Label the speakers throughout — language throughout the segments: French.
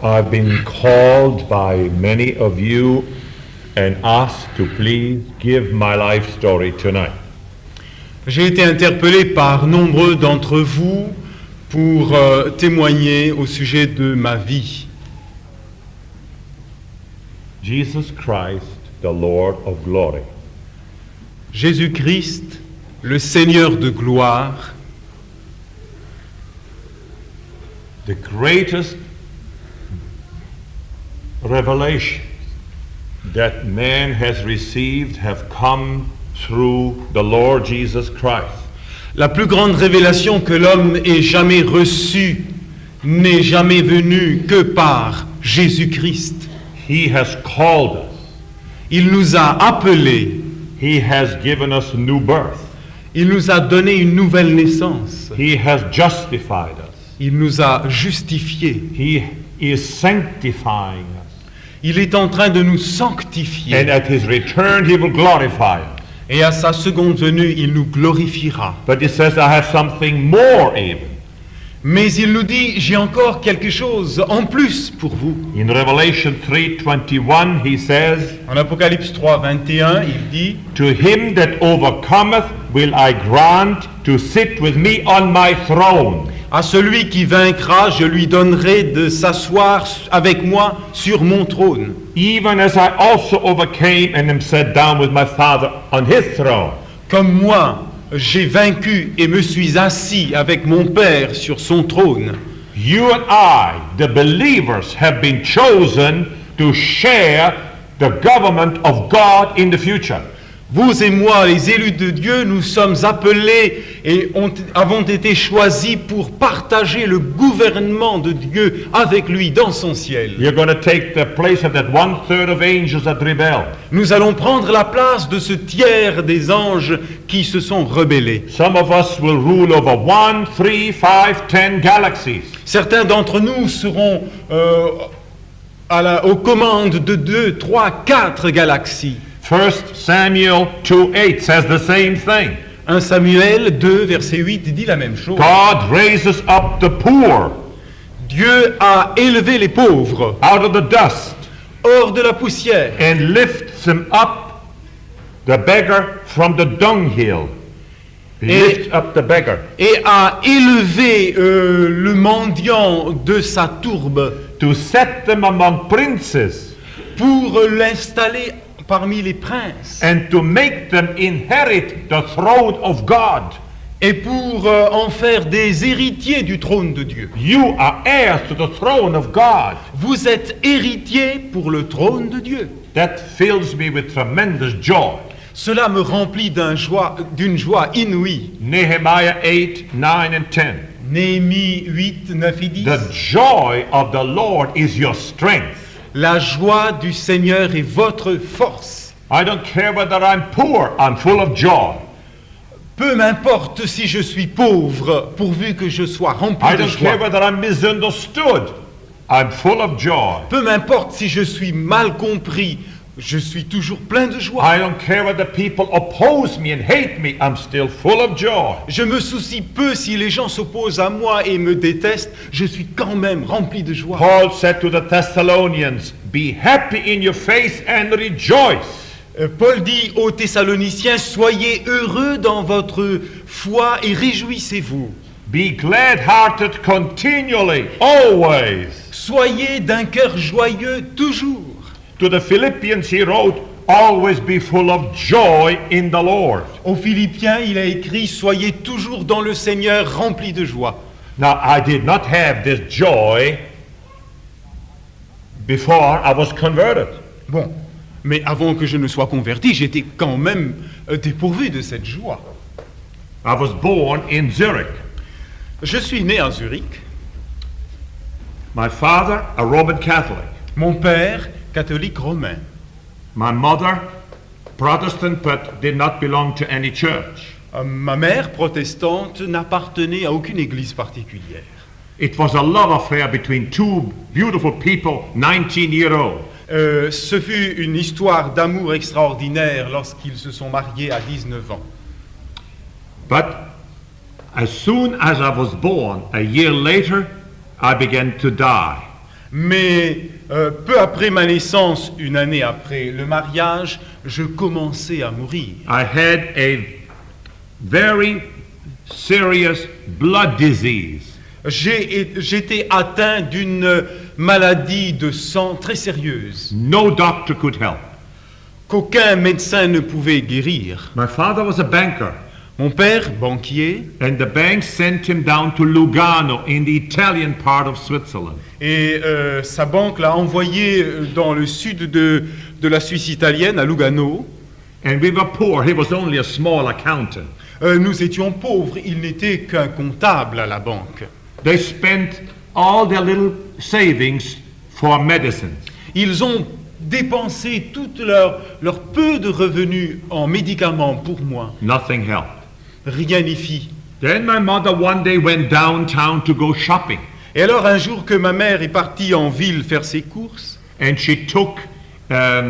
Speaker 1: I've been called by many of you and asked to please give my life story tonight.
Speaker 2: J'ai été interpellé par nombreux d'entre vous pour témoigner au sujet de ma vie.
Speaker 1: Jesus Christ, the Lord of glory.
Speaker 2: Jésus-Christ, le Seigneur de gloire,
Speaker 1: The greatest revelation that man has received have come through the Lord Jesus Christ.
Speaker 2: la plus grande révélation que l'homme ait jamais reçue n'est jamais venue que par Jésus-Christ.
Speaker 1: He has called us.
Speaker 2: Il nous a appelés,
Speaker 1: He has given us new birth.
Speaker 2: il nous a donné une nouvelle naissance,
Speaker 1: He has justified us.
Speaker 2: il nous a justifiés,
Speaker 1: He is sanctifying us.
Speaker 2: il est en train de nous
Speaker 1: And
Speaker 2: sanctifier.
Speaker 1: at his return, he will glorify us.
Speaker 2: Et à sa seconde venue, il nous glorifiera.
Speaker 1: But he says, I have something more even.
Speaker 2: Mais il nous dit, j'ai encore quelque chose en plus pour vous.
Speaker 1: In Revelation 3:21, he says,
Speaker 2: En Apocalypse 3, 21, il dit,
Speaker 1: to him that overcometh will I grant to sit with me on my throne.
Speaker 2: à celui qui vaincra, je lui donnerai de s'asseoir avec moi sur mon trône.
Speaker 1: Even as I also overcame and am set down with my Father on his throne.
Speaker 2: Comme moi, j'ai vaincu et me suis assis avec mon Père sur son trône.
Speaker 1: You and I, the believers, have been chosen to share the government of God in the future.
Speaker 2: Vous et moi, les élus de Dieu, nous sommes appelés et avons été choisis pour partager le gouvernement de Dieu avec lui dans son ciel.
Speaker 1: You're going to take the place of that 1/3 of angels that rebel.
Speaker 2: Nous allons prendre la place de ce tiers des anges qui se sont rebellés.
Speaker 1: Some of us will rule over 1, 3, 5, 10 galaxies.
Speaker 2: Certains d'entre nous seront aux commandes de 2, 3, 4 galaxies.
Speaker 1: 1 Samuel 2:8 says the same thing.
Speaker 2: 1 Samuel 2, verset 8 dit la même chose.
Speaker 1: God raises up the poor
Speaker 2: Dieu a élevé les pauvres
Speaker 1: out of the dust
Speaker 2: hors de la poussière
Speaker 1: and lifts them up, the beggar from the dunghill. He lifts up the beggar
Speaker 2: et a élevé le mendiant de sa tourbe
Speaker 1: to set them among princes
Speaker 2: pour l'installer parmi les princes
Speaker 1: and to make them inherit the throne of God.
Speaker 2: et pour en faire des héritiers du trône de Dieu.
Speaker 1: You are heirs to the throne of God.
Speaker 2: Vous êtes héritiers pour le trône de Dieu.
Speaker 1: That fills me with tremendous joy.
Speaker 2: Cela me remplit d'une joie inouïe.
Speaker 1: Nehemiah 8, 9 and 10.
Speaker 2: Néhémie 8, 9 et 10.
Speaker 1: The joy of the Lord is your strength.
Speaker 2: La joie du Seigneur est votre force.
Speaker 1: I don't care whether I'm poor, I'm full of joy.
Speaker 2: Peu m'importe si je suis pauvre, pourvu que je sois
Speaker 1: I
Speaker 2: rempli de
Speaker 1: don't care
Speaker 2: joie.
Speaker 1: whether I'm misunderstood, I'm full of joy.
Speaker 2: Peu m'importe si je suis mal compris, je suis toujours plein de joie.
Speaker 1: I don't care whether people oppose me and hate me, I'm still full of joy.
Speaker 2: Je me soucie peu si les gens s'opposent à moi et me détestent, je suis quand même rempli de joie.
Speaker 1: Paul said to the Thessalonians, be happy in your faith and rejoice.
Speaker 2: Paul dit aux Thessaloniciens, soyez heureux dans votre foi et réjouissez-vous.
Speaker 1: Be glad-hearted continually, always.
Speaker 2: Soyez d'un cœur joyeux toujours.
Speaker 1: To the Philippians he wrote, always be full of joy in the Lord.
Speaker 2: Aux Philippiens, il a écrit, soyez toujours dans le Seigneur remplis de joie.
Speaker 1: Now, I did not have this joy before I was converted.
Speaker 2: Bon, mais avant que je ne sois converti, j'étais quand même dépourvu de cette joie.
Speaker 1: I was born in Zurich.
Speaker 2: Je suis né à Zurich.
Speaker 1: My father, a Roman Catholic.
Speaker 2: Mon père, catholique romain.
Speaker 1: My mother, Protestant, but did not belong to any church.
Speaker 2: Ma mère, protestante, n'appartenait à aucune église particulière.
Speaker 1: It was a love affair between two beautiful people, 19-year-old.
Speaker 2: Ce fut une histoire d'amour extraordinaire lorsqu'ils se sont mariés à 19 ans.
Speaker 1: But as soon as I was born, a year later, I began to die.
Speaker 2: Mais peu après ma naissance, une année après le mariage, je commençais à mourir.
Speaker 1: I had a very serious blood disease.
Speaker 2: J'étais atteint d'une maladie de sang très sérieuse,
Speaker 1: No doctor could help.
Speaker 2: qu'aucun médecin ne pouvait guérir.
Speaker 1: My father was a banker,
Speaker 2: Mon père, banquier,
Speaker 1: and the bank sent him down to Lugano in the Italian part of Switzerland.
Speaker 2: et sa banque l'a envoyé dans le sud de la Suisse italienne, à Lugano.
Speaker 1: And we were poor. He was only a small accountant.
Speaker 2: Nous étions pauvres, il n'était qu'un comptable à la banque.
Speaker 1: They spent all their little savings for medicines.
Speaker 2: Ils ont dépensé tout leur peu de revenus en médicaments pour moi.
Speaker 1: Nothing helped.
Speaker 2: Rien n'y fit.
Speaker 1: Then my mother one day went downtown to go shopping,
Speaker 2: Et alors un jour que ma mère est partie en ville faire ses courses,
Speaker 1: and she took a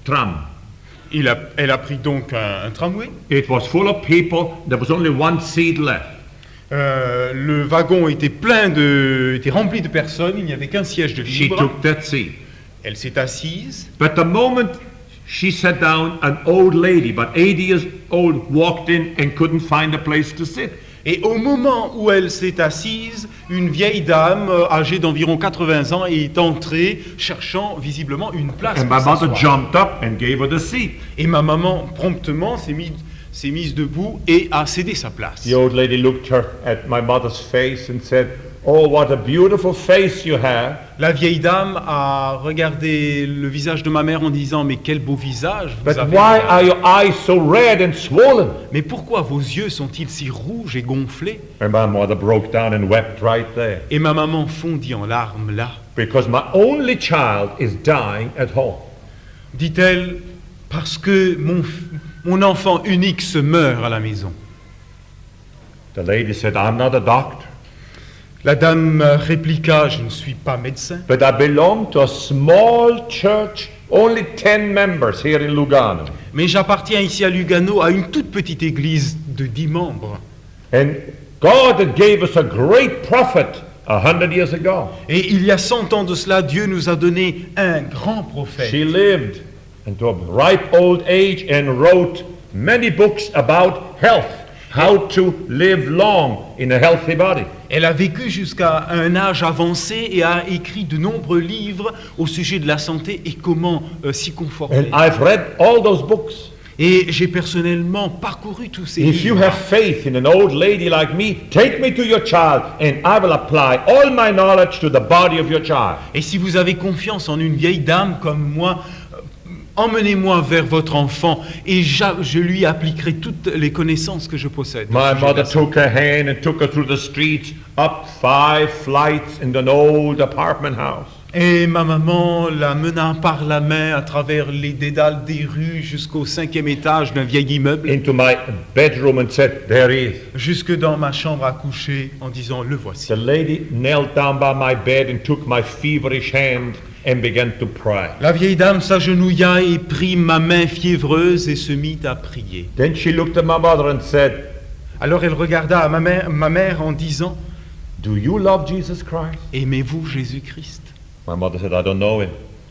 Speaker 1: tram.
Speaker 2: elle a pris donc un tramway.
Speaker 1: It was full of people. There was only one seat left.
Speaker 2: Le wagon était était rempli de personnes, il n'y avait qu'un siège de
Speaker 1: She
Speaker 2: libre.
Speaker 1: took that seat.
Speaker 2: Elle s'est assise.
Speaker 1: But the moment she sat down, an old lady, about 80 years old, walked in and couldn't find a place to sit.
Speaker 2: Et au moment où elle s'est assise, une vieille dame âgée d'environ 80 ans est entrée cherchant visiblement une place
Speaker 1: And
Speaker 2: pour
Speaker 1: my mother
Speaker 2: s'asseoir.
Speaker 1: jumped up and gave her the seat.
Speaker 2: Et ma maman promptement s'est mise debout et a cédé sa place.
Speaker 1: The old lady looked at my mother's face and said, "Oh, what a beautiful face you have."
Speaker 2: La vieille dame a regardé le visage de ma mère en disant « Mais quel beau visage vous
Speaker 1: But
Speaker 2: avez,
Speaker 1: why
Speaker 2: madame.
Speaker 1: are your eyes so red and swollen?
Speaker 2: Mais pourquoi vos yeux sont-ils si rouges et gonflés ?»
Speaker 1: And my mother broke down and wept right there.
Speaker 2: Et ma maman fondit en larmes là.
Speaker 1: Because my only child is dying at home.
Speaker 2: Dit-elle, parce que mon enfant unique se meurt à la maison.
Speaker 1: The lady said, "I'm not a doctor,
Speaker 2: La dame répliqua, je ne suis pas médecin,
Speaker 1: but I belong to a small church, only 10 members here in Lugano.
Speaker 2: mais j'appartiens ici à Lugano à une toute petite église de 10 membres.
Speaker 1: And God gave us a great prophet 100 years ago.
Speaker 2: Et il y a 100 ans de cela, Dieu nous a donné un grand prophète.
Speaker 1: She lived into a ripe old age and wrote many books about health, how to live long in a healthy body.
Speaker 2: Elle a vécu jusqu'à un âge avancé et a écrit de nombreux livres au sujet de la santé et comment s'y conformer.
Speaker 1: And I've read all those books.
Speaker 2: Et j'ai personnellement parcouru tous ces
Speaker 1: If you
Speaker 2: livres.
Speaker 1: have faith in an old lady like me, take me to your child and I will apply all my knowledge to the body of your child.
Speaker 2: Et si vous avez confiance en une vieille dame comme moi, emmenez-moi vers votre enfant et je lui appliquerai toutes les connaissances que je possède.
Speaker 1: My mother took her hand and took her through the streets, up 5 flights in an old apartment house.
Speaker 2: Et ma maman la mena par la main à travers les dédales des rues jusqu'au 5e étage d'un vieil immeuble,
Speaker 1: Into my bedroom and said, "There he is."
Speaker 2: jusque dans ma chambre à coucher en disant « Le voici
Speaker 1: The lady knelt down by my bed and took my feverish hand and began to pray. ».
Speaker 2: La vieille dame s'agenouilla et prit ma main fiévreuse et se mit à prier.
Speaker 1: Then she looked at my mother and said,
Speaker 2: Alors elle regarda à ma mère en disant
Speaker 1: "Do you love Jesus Christ?"
Speaker 2: « Aimez-vous Jésus-Christ »
Speaker 1: My mother said, "I don't know him."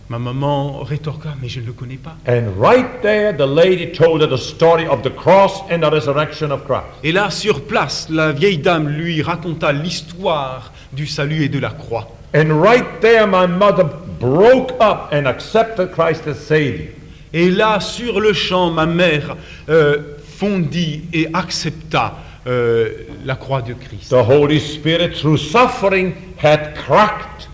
Speaker 2: Ma maman rétorqua « Mais je ne le connais pas ».
Speaker 1: And right there, the lady told her the story of the cross and the resurrection of Christ.
Speaker 2: Et là, sur place, la vieille dame lui raconta l'histoire du salut et de la croix.
Speaker 1: And right there, my mother broke up and accepted Christ as Savior.
Speaker 2: Et là, sur le champ, ma mère fondit et accepta la croix de Christ.
Speaker 1: The Holy Spirit, through suffering, had cracked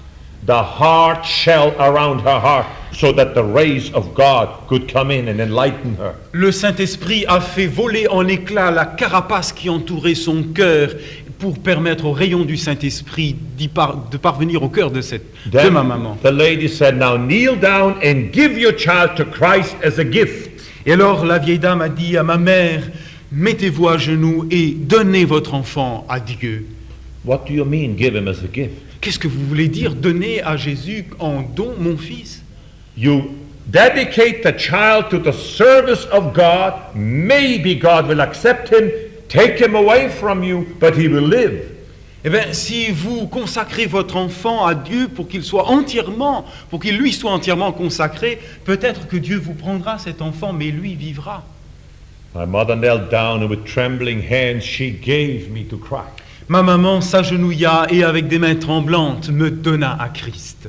Speaker 1: the hard shell around her heart so that the rays of God could come in and enlighten her.
Speaker 2: Le Saint-Esprit a fait voler en éclats la carapace qui entourait son cœur pour permettre aux rayons du Saint-Esprit de parvenir au cœur de ma maman.
Speaker 1: The lady said, "Now kneel down and give your child to Christ as a gift."
Speaker 2: Et alors la vieille dame a dit à ma mère, mettez-vous à genoux et donnez votre enfant à Dieu.
Speaker 1: What do you mean, give him as a gift?
Speaker 2: Qu'est-ce que vous voulez dire, donner à Jésus en don mon fils?
Speaker 1: You dedicate the child to the service of God. Maybe God will accept him, take him away from you, but he will live.
Speaker 2: Eh bien, si vous consacrez votre enfant à Dieu pour qu'il lui soit entièrement consacré, peut-être que Dieu vous prendra cet enfant, mais lui vivra.
Speaker 1: My mother knelt down and with trembling hands she gave me to Christ.
Speaker 2: Ma maman s'agenouilla et avec des mains tremblantes me donna à Christ.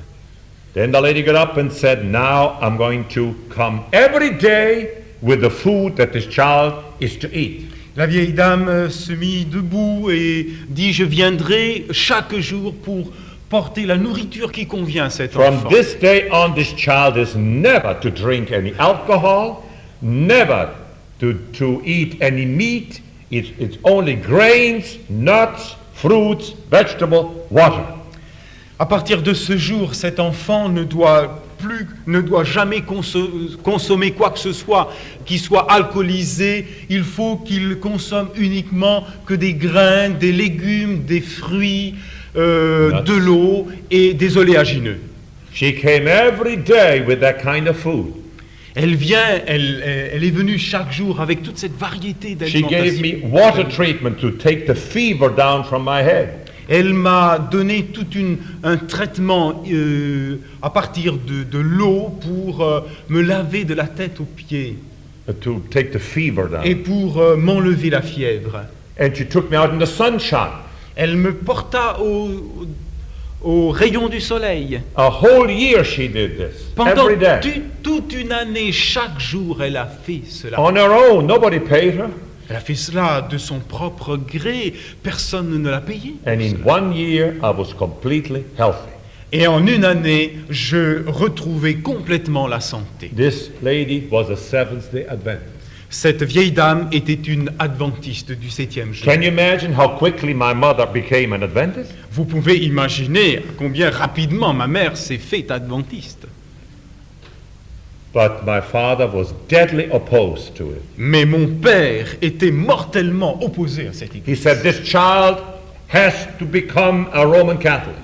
Speaker 1: Then the lady got up and said, now I'm going to come every day with the food that this child is to eat.
Speaker 2: La vieille dame se mit debout et dit, je viendrai chaque jour pour porter la nourriture qui convient à cet
Speaker 1: From
Speaker 2: enfant.
Speaker 1: this day on, this child is never to drink any alcohol, never to eat any meat. It's only grains, nuts, fruits, vegetables, water.
Speaker 2: À partir de ce jour, cet enfant ne doit jamais consommer quoi que ce soit qui soit alcoolisé. Il faut qu'il consomme uniquement que des grains, des légumes, des fruits, de l'eau et des oléagineux.
Speaker 1: She came every day with that kind of food.
Speaker 2: Elle est venue chaque jour avec toute cette variété
Speaker 1: She gave me
Speaker 2: d'alimentation.
Speaker 1: water treatment to take the fever down from my head.
Speaker 2: Elle m'a donné tout un traitement à partir de l'eau pour me laver de la tête aux pieds
Speaker 1: To take the fever down.
Speaker 2: et pour m'enlever la fièvre.
Speaker 1: And she took me out in the sunshine.
Speaker 2: Elle me porta au rayon du soleil.
Speaker 1: A whole year she did this.
Speaker 2: Pendant
Speaker 1: Every day.
Speaker 2: toute une année, chaque jour, elle a fait cela.
Speaker 1: On her own. Nobody paid her.
Speaker 2: Elle a fait cela de son propre gré. Personne ne l'a payé.
Speaker 1: And in 1 year, I was completely healthy.
Speaker 2: Et en une année, je retrouvais complètement la santé.
Speaker 1: This lady was a Seventh-day Adventist.
Speaker 2: Cette vieille dame était une adventiste du 7e jour.
Speaker 1: Can you imagine how quickly my mother became an Adventist?
Speaker 2: Vous pouvez imaginer combien rapidement ma mère s'est faite adventiste.
Speaker 1: But my father was deadly opposed to it.
Speaker 2: Mais mon père était mortellement opposé à cette
Speaker 1: He
Speaker 2: église.
Speaker 1: said, this child has to become a Roman Catholic.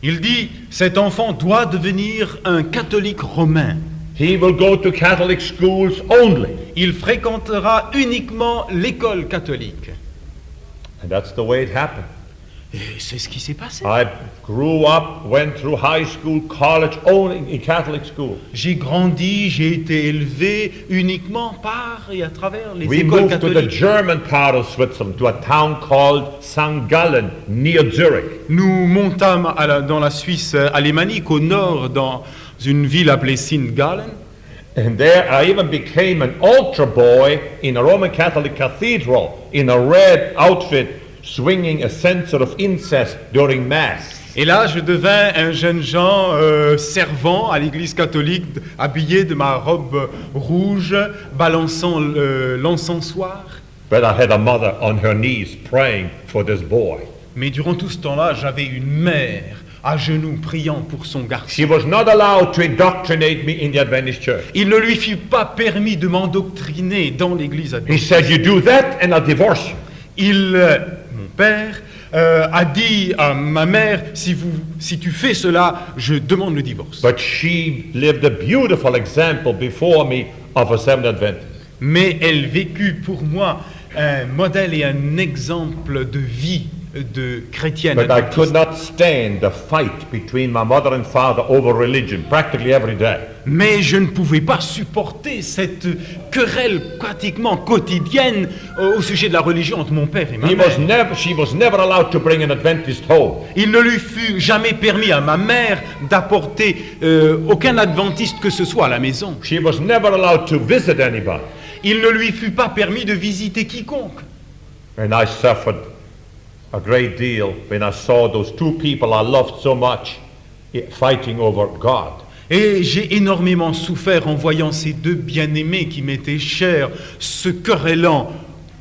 Speaker 2: Il dit, cet enfant doit devenir un catholique romain.
Speaker 1: He will go to Catholic schools only.
Speaker 2: Il fréquentera uniquement l'école catholique.
Speaker 1: And that's the way it happened.
Speaker 2: Et c'est ce qui s'est passé.
Speaker 1: I grew up, went through high school, college, only in Catholic school.
Speaker 2: J'ai grandi, j'ai été élevé uniquement par et à travers les
Speaker 1: We
Speaker 2: écoles
Speaker 1: moved to the
Speaker 2: catholiques.
Speaker 1: German part of Switzerland, to a town called St. Gallen, near Zurich.
Speaker 2: Nous montâmes dans la Suisse alémanique, au nord, dans une ville appelée St. Gallen.
Speaker 1: And there I even became an altar boy in a Roman Catholic cathedral in a red outfit, swinging a censer of incense during Mass.
Speaker 2: Et là, je devins un jeune Jean servant à l'église catholique, habillé de ma robe rouge, balançant l'encensoir.
Speaker 1: But I had a mother on her knees praying for this boy.
Speaker 2: Mais durant tout ce temps-là, j'avais une mère à genoux priant pour son garçon.
Speaker 1: She was not allowed to indoctrinate me in the Adventist church.
Speaker 2: Il ne lui fut pas permis de m'endoctriner dans l'église
Speaker 1: He
Speaker 2: adventiste.
Speaker 1: said, you do that and I'll divorce you.
Speaker 2: Mon père, a dit à ma mère, si tu fais cela, je demande le divorce.
Speaker 1: But she lived a beautiful example before me of a Seventh Adventist.
Speaker 2: Mais elle vécut pour moi un modèle et un exemple de vie de chrétienne.
Speaker 1: But I
Speaker 2: adventiste.
Speaker 1: could not stand the fight between my mother and father over religion practically every day.
Speaker 2: Mais je ne pouvais pas supporter cette querelle pratiquement quotidienne au sujet de la religion entre mon père et ma mère.
Speaker 1: She was never allowed to bring an Adventist home.
Speaker 2: Il ne lui fut jamais permis à ma mère d'apporter aucun adventiste que ce soit à la maison.
Speaker 1: She was never allowed to visit anybody.
Speaker 2: Il ne lui fut pas permis de visiter quiconque.
Speaker 1: And I suffered a great deal when I saw those two people I loved so much fighting over God.
Speaker 2: Et j'ai énormément souffert en voyant ces deux bien-aimés qui m'étaient chers se querellant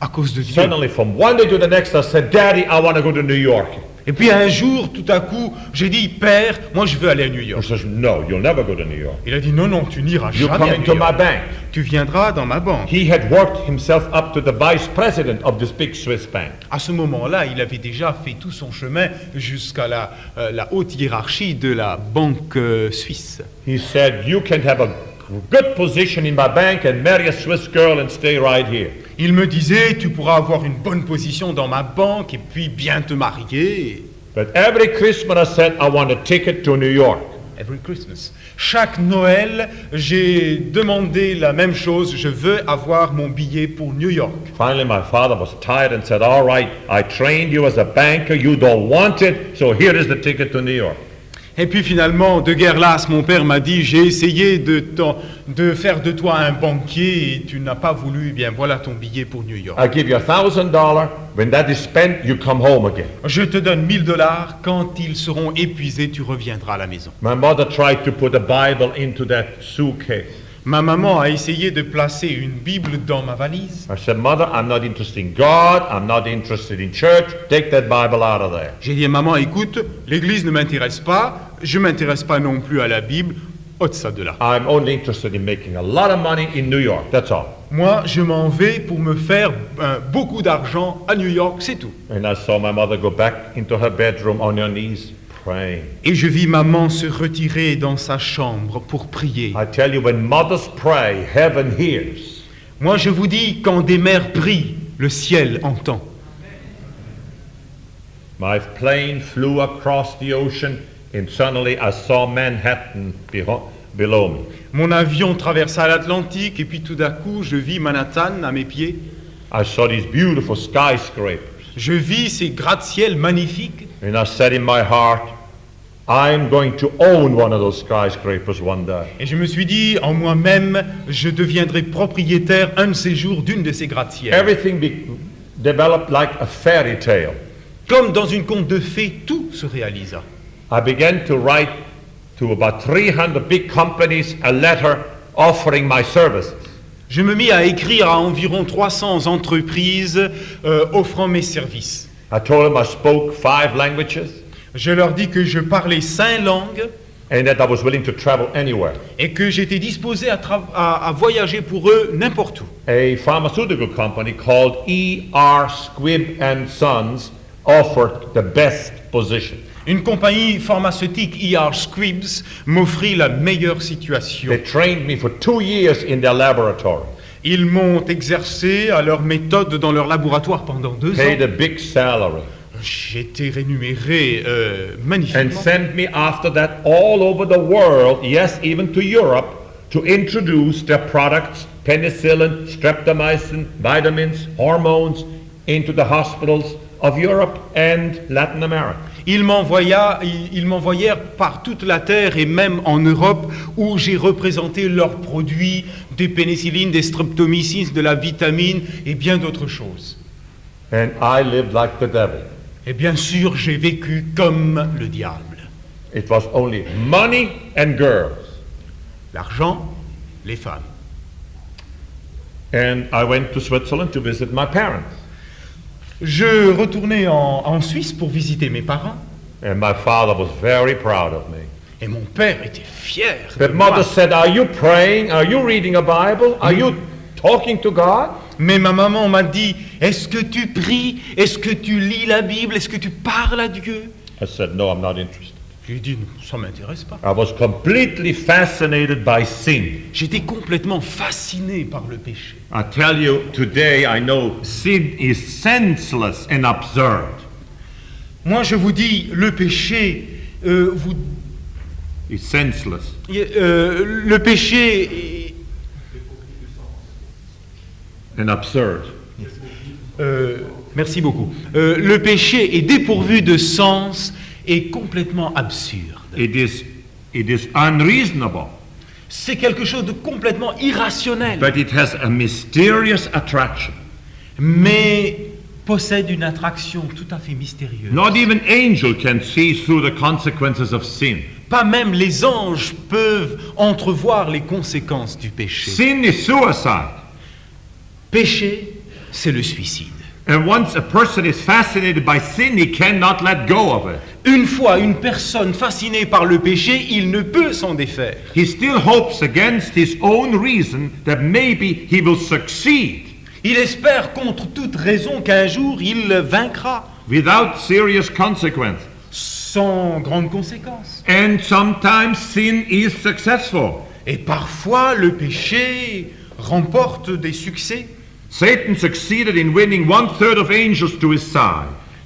Speaker 2: à cause de Dieu.
Speaker 1: Suddenly, from one day to the next, I said, Daddy, I want to go to New York.
Speaker 2: Et puis un jour, tout à coup, j'ai dit, Père, moi je veux aller à New
Speaker 1: He
Speaker 2: York.
Speaker 1: says, no, you'll never go to New York.
Speaker 2: Il a dit, non, non, tu n'iras
Speaker 1: You
Speaker 2: jamais
Speaker 1: come
Speaker 2: à New
Speaker 1: into my
Speaker 2: York.
Speaker 1: bank.
Speaker 2: Tu viendras dans ma banque.
Speaker 1: He had worked himself up to the vice president of this big Swiss bank.
Speaker 2: À ce moment-là, il avait déjà fait tout son chemin jusqu'à la haute hiérarchie de la banque suisse.
Speaker 1: He said, you can have a good position in my bank and marry a Swiss girl and stay right here.
Speaker 2: Il me disait, tu pourras avoir une bonne position dans ma banque et puis bien te marier.
Speaker 1: But every Christmas I said, I want a ticket to New York.
Speaker 2: Every Christmas. Chaque Noël, j'ai demandé la même chose. Je veux avoir mon billet pour New York.
Speaker 1: Finally, my father was tired and said, all right, I trained you as a banker. You don't want it, so here is the ticket to New York.
Speaker 2: Et puis finalement, de guerre lasse, mon père m'a dit, j'ai essayé de faire de toi un banquier et tu n'as pas voulu, eh bien voilà ton billet pour New York.
Speaker 1: I give you $1,000. When that is spent, you come home again.
Speaker 2: Je te donne $1,000, quand ils seront épuisés, tu reviendras à la maison.
Speaker 1: My mother tried to put a Bible into that suitcase.
Speaker 2: Ma maman a essayé de placer une Bible dans ma valise.
Speaker 1: I said, Mother, I'm not interested in God. I'm not interested in church. Take that Bible out of there.
Speaker 2: J'ai dit à maman, écoute, l'église ne m'intéresse pas, je ne m'intéresse pas non plus à la Bible, ôte ça de là.
Speaker 1: I'm only interested in making a lot of money in New York. That's all.
Speaker 2: Moi, je m'en vais pour me faire beaucoup d'argent à New York, c'est tout.
Speaker 1: And I saw my mother go back into her bedroom on her knees, praying.
Speaker 2: Et je vis maman se retirer dans sa chambre pour prier.
Speaker 1: I tell you, when mothers pray, heaven hears.
Speaker 2: Moi, je vous dis, quand des mères prient, le ciel entend.
Speaker 1: My plane flew across the ocean, and suddenly I saw Manhattan below me.
Speaker 2: Mon avion traversa l'Atlantique et puis tout d'un coup, je vis Manhattan à mes pieds.
Speaker 1: I saw these beautiful skyscrapers.
Speaker 2: Je vis ces gratte-ciels magnifiques.
Speaker 1: And I said in my heart, I'm going to own one of those skyscrapers one day.
Speaker 2: Et je me suis dit en moi-même, je deviendrai propriétaire un de ces jours d'une de ces gratte-ciels.
Speaker 1: Everything developed like a fairy tale.
Speaker 2: Comme dans une conte de fées, tout se réalisa.
Speaker 1: I began to write to about 300 big companies a letter offering my services.
Speaker 2: Je me mis à écrire à environ 300 entreprises offrant mes services.
Speaker 1: I told them I spoke 5 languages
Speaker 2: Je leur dis que je parlais 5 langues
Speaker 1: and that I was willing to travel anywhere.
Speaker 2: et que j'étais disposé à voyager pour eux n'importe où.
Speaker 1: A pharmaceutical company called E.R. Squibb and Sons offered the best position.
Speaker 2: Une compagnie pharmaceutique, E.R. Squibbs, m'offrit la meilleure situation.
Speaker 1: They trained me for 2 years in their laboratory,
Speaker 2: Ils m'ont exercé à leur méthode dans leur laboratoire pendant 2
Speaker 1: paid
Speaker 2: ans.
Speaker 1: a big salary,
Speaker 2: J'étais rémunéré
Speaker 1: and
Speaker 2: magnifiquement.
Speaker 1: sent me after that all over the world, yes, even to Europe, to introduce their products, penicillin, streptomycin, vitamins, hormones, into the hospitals of Europe and Latin America.
Speaker 2: Ils m'envoyèrent par toute la terre et même en Europe où j'ai représenté leurs produits, des pénicillines, des streptomycines, de la vitamine et bien d'autres choses.
Speaker 1: And I lived like the devil.
Speaker 2: Et bien sûr, j'ai vécu comme le diable.
Speaker 1: It was only money and girls.
Speaker 2: L'argent, les femmes.
Speaker 1: And I went to Switzerland to visit my parents.
Speaker 2: Je retournais en Suisse pour visiter mes parents
Speaker 1: And my father was very proud of me.
Speaker 2: et mon père était fier de
Speaker 1: But
Speaker 2: moi.
Speaker 1: mother said, are you praying? Are you reading a Bible? Are you talking to God?
Speaker 2: Mais ma maman m'a dit, est-ce que tu pries? Est-ce que tu lis la Bible? Est-ce que tu parles à Dieu?
Speaker 1: I said, no, I'm not interested.
Speaker 2: Je lui ai dit, non, ça ne m'intéresse pas.
Speaker 1: I was completely fascinated by sin.
Speaker 2: J'étais complètement fasciné par le péché.
Speaker 1: I tell you, today I know sin is senseless and absurd.
Speaker 2: Moi, je vous dis, le péché,
Speaker 1: It's senseless.
Speaker 2: le péché,
Speaker 1: And absurd.
Speaker 2: merci beaucoup. Le péché est dépourvu de sens et complètement absurde.
Speaker 1: It is unreasonable,
Speaker 2: C'est quelque chose de complètement irrationnel,
Speaker 1: but it has a mysterious attraction.
Speaker 2: mais possède une attraction tout à fait mystérieuse.
Speaker 1: Not even angels can see through the consequences of sin.
Speaker 2: Pas même les anges peuvent entrevoir les conséquences du péché.
Speaker 1: Sin is suicide.
Speaker 2: Péché, c'est le suicide.
Speaker 1: And once a person is fascinated by sin, he cannot let go of it.
Speaker 2: Une fois une personne fascinée par le péché, il ne peut s'en défaire.
Speaker 1: He still hopes against his own reason that maybe he will succeed
Speaker 2: Il espère contre toute raison qu'un jour il vaincra
Speaker 1: without serious consequences.
Speaker 2: sans grandes conséquences.
Speaker 1: And sometimes sin is successful.
Speaker 2: Et parfois le péché remporte des succès.
Speaker 1: Satan succeeded in winning 1/3 of angels to his side.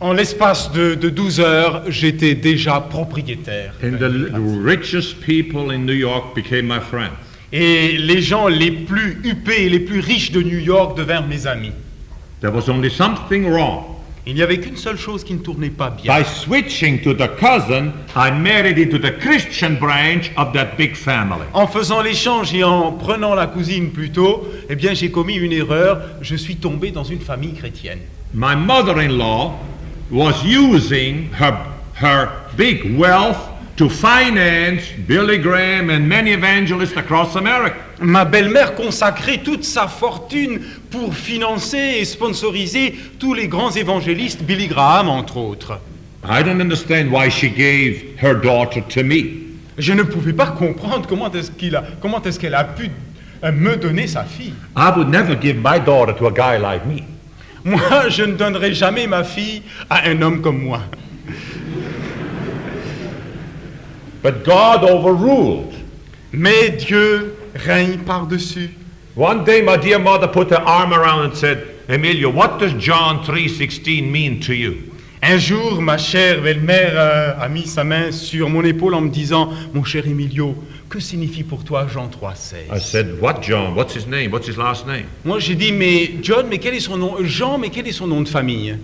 Speaker 2: En l'espace de 12 heures, j'étais déjà propriétaire.
Speaker 1: And the richest people in New York became my friends.
Speaker 2: Et les gens les plus huppés et les plus riches de New York devinrent mes amis.
Speaker 1: There was only something wrong.
Speaker 2: Il n'y avait qu'une seule chose qui ne tournait pas bien.
Speaker 1: By switching to the cousin, I married into the Christian branch of that big family.
Speaker 2: En faisant l'échange et en prenant la cousine plutôt, eh bien j'ai commis une erreur. Je suis tombé dans une famille chrétienne.
Speaker 1: My mother-in-law was using her big wealth to finance Billy Graham and many evangelists across America.
Speaker 2: Ma belle-mère consacrait toute sa fortune pour financer et sponsoriser tous les grands évangélistes, Billy Graham entre autres.
Speaker 1: I don't understand why she gave her daughter to me.
Speaker 2: Je ne pouvais pas comprendre comment est-ce qu'elle a pu me donner sa fille.
Speaker 1: I would never give my daughter to a guy like me.
Speaker 2: Moi, je ne donnerai jamais ma fille à un homme comme moi.
Speaker 1: But God overruled.
Speaker 2: Mais Dieu règne par-dessus.
Speaker 1: One day my dear mother put her arm around and said, Emilio, what does John 3:16 mean to you?
Speaker 2: Un jour, ma chère belle-mère a mis sa main sur mon épaule en me disant « Mon cher Emilio, que signifie pour toi Jean 3,16 »
Speaker 1: I said, what John? What's his name? What's his last name?
Speaker 2: Moi, j'ai dit « Mais John, mais quel est son nom? Jean, mais quel est son nom de famille ?»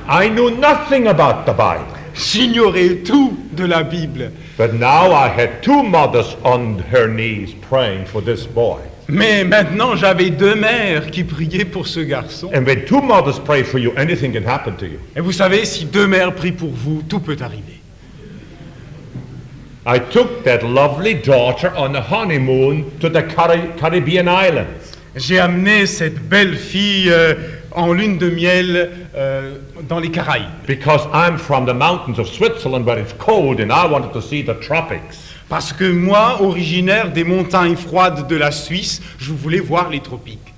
Speaker 1: I knew nothing about the Bible.
Speaker 2: J'ignorais tout de la Bible.
Speaker 1: But now I had two mothers on her knees praying for this boy.
Speaker 2: Mais maintenant, j'avais deux mères qui priaient pour ce garçon.
Speaker 1: And when two mothers pray for you, anything can happen to you.
Speaker 2: Et vous savez, si deux mères prient pour vous, tout peut arriver.
Speaker 1: I took that lovely daughter on a honeymoon to the Caribbean islands.
Speaker 2: J'ai amené cette belle fille en lune de miel dans les Caraïbes.
Speaker 1: Because I'm from the mountains of Switzerland where it's cold and I wanted to see the tropics.
Speaker 2: Parce que moi, originaire des montagnes froides de la Suisse, je voulais voir les tropiques.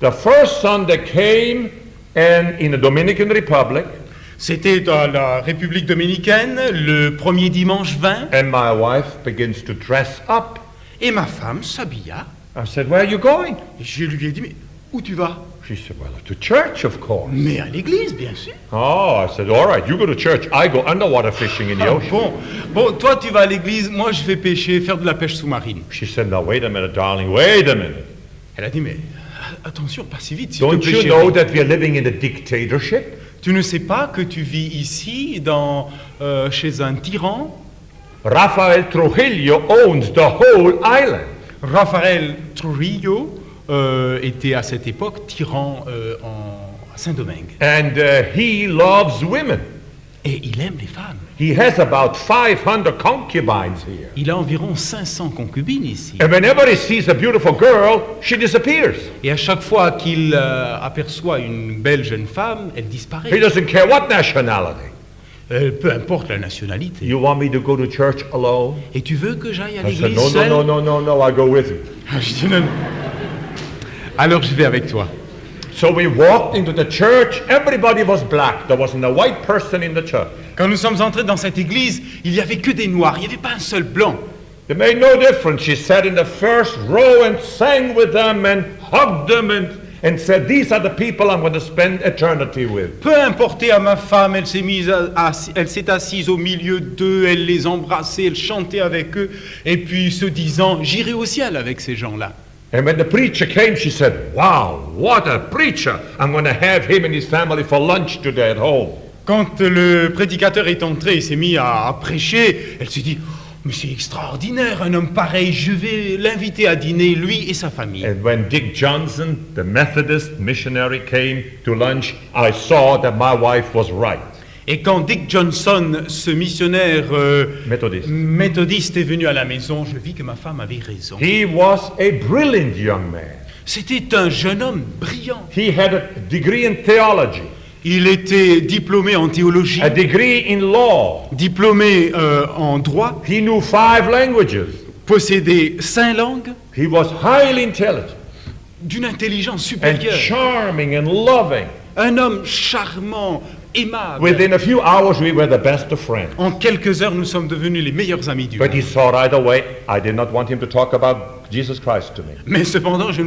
Speaker 1: The first Sunday came and in the Dominican Republic.
Speaker 2: C'était dans la République dominicaine, le premier dimanche 20,
Speaker 1: And my wife begins to dress up.
Speaker 2: et ma femme s'habilla.
Speaker 1: I said, where are you going?
Speaker 2: Et je lui ai dit, mais où tu vas?
Speaker 1: She said, well, to church, of course.
Speaker 2: Mais à l'église, bien sûr.
Speaker 1: Oh, I said, all right, you go to church. I go underwater fishing in the
Speaker 2: Ah,
Speaker 1: ocean.
Speaker 2: bon, toi tu vas à l'église, moi je vais pêcher, faire de la pêche sous-marine.
Speaker 1: She said, now, wait a minute, darling, wait a minute.
Speaker 2: Elle a dit, mais attention, pas si vite, s'il te
Speaker 1: Don't
Speaker 2: plaît,
Speaker 1: you
Speaker 2: chérie.
Speaker 1: know that we are living in a dictatorship?
Speaker 2: Tu ne sais pas que tu vis ici, chez un tyran?
Speaker 1: Rafael Trujillo owns the whole island.
Speaker 2: Rafael Trujillo était à cette époque tyran à Saint-Domingue.
Speaker 1: And he loves women.
Speaker 2: Et il aime les femmes.
Speaker 1: He has about 500 concubines here.
Speaker 2: Il a environ 500 concubines ici.
Speaker 1: And whenever he sees a beautiful girl, she disappears.
Speaker 2: Et à chaque fois qu'il aperçoit une belle jeune femme, elle
Speaker 1: He
Speaker 2: disparaît.
Speaker 1: doesn't care what nationality.
Speaker 2: Peu importe la nationalité.
Speaker 1: You want me to go to church alone?
Speaker 2: Et tu veux que j'aille à
Speaker 1: I said,
Speaker 2: l'église
Speaker 1: no,
Speaker 2: seule?
Speaker 1: no, I go with you.
Speaker 2: Je dis non. Alors je vais avec toi.
Speaker 1: So we walked into the church. Everybody was black. There wasn't a white person in the church.
Speaker 2: Quand nous sommes entrés dans cette église, il n'y avait que des noirs, il n'y avait pas un seul blanc.
Speaker 1: It made no difference. She sat in the first row and sang with them and hugged them and said, these are the people I'm going to spend eternity with.
Speaker 2: Peu importait à ma femme, elle s'est assise au milieu d'eux, elle les embrassait, elle chantait avec eux, et puis se disant, j'irai au ciel avec ces gens-là.
Speaker 1: And when the preacher came, she said, wow, what a preacher. I'm going to have him and his family for lunch today at home.
Speaker 2: Quand le prédicateur est entré et s'est mis à prêcher, elle s'est dit, mais c'est extraordinaire, un homme pareil, je vais l'inviter à dîner, lui et sa famille.
Speaker 1: And when Dick Johnson, the Methodist missionary, came to lunch, I saw that my wife was right.
Speaker 2: Et quand Dick Johnson, ce missionnaire
Speaker 1: Methodist.
Speaker 2: méthodiste, est venu à la maison, je vis que ma femme avait raison.
Speaker 1: He was a brilliant young man.
Speaker 2: C'était un jeune homme brillant.
Speaker 1: He had a degree in theology,
Speaker 2: Il était diplômé en théologie,
Speaker 1: a degree in law.
Speaker 2: diplômé en droit,
Speaker 1: He knew 5 languages.
Speaker 2: possédait 5 langues,
Speaker 1: He was highly intelligent
Speaker 2: d'une intelligence
Speaker 1: and
Speaker 2: supérieure.
Speaker 1: charming and loving.
Speaker 2: Un homme charmant, aimable.
Speaker 1: Within a few hours, we were the best of friends.
Speaker 2: En quelques heures, nous sommes devenus les meilleurs amis du
Speaker 1: But
Speaker 2: monde.
Speaker 1: he saw right away, I did not want him to talk about Jesus Christ to me.
Speaker 2: Mais cependant, je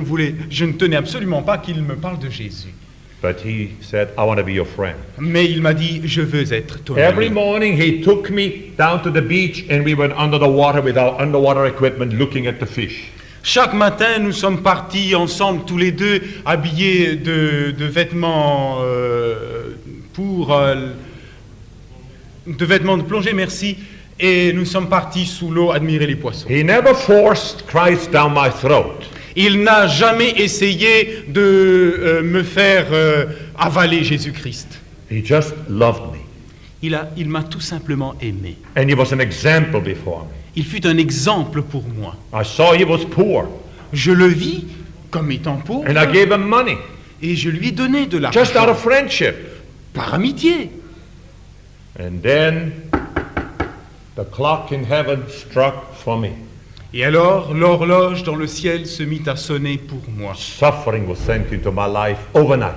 Speaker 2: ne tenais absolument pas qu'il me parle de Jésus.
Speaker 1: But he said, I want to be your friend.
Speaker 2: Mais il m'a dit, je veux être ton
Speaker 1: Every
Speaker 2: ami.
Speaker 1: morning he took me down to the beach and we went under the water with our underwater equipment looking at the fish.
Speaker 2: Chaque matin, nous sommes partis ensemble, tous les deux, habillés de vêtements de vêtements de plongée, merci. Et nous sommes partis sous l'eau admirer les poissons.
Speaker 1: He never forced Christ down my throat.
Speaker 2: Il n'a jamais essayé de me faire avaler Jésus-Christ.
Speaker 1: He just loved me.
Speaker 2: Il m'a tout simplement aimé.
Speaker 1: And he was an example before me.
Speaker 2: Il fut un exemple pour moi.
Speaker 1: I saw he was poor
Speaker 2: Je le vis comme étant pauvre
Speaker 1: and I gave him money
Speaker 2: et je lui donnais de l'argent
Speaker 1: just out of friendship.
Speaker 2: par amitié.
Speaker 1: And then the clock in heaven struck for me.
Speaker 2: Et alors, l'horloge dans le ciel se mit à sonner pour moi.
Speaker 1: Suffering was sent into my life overnight.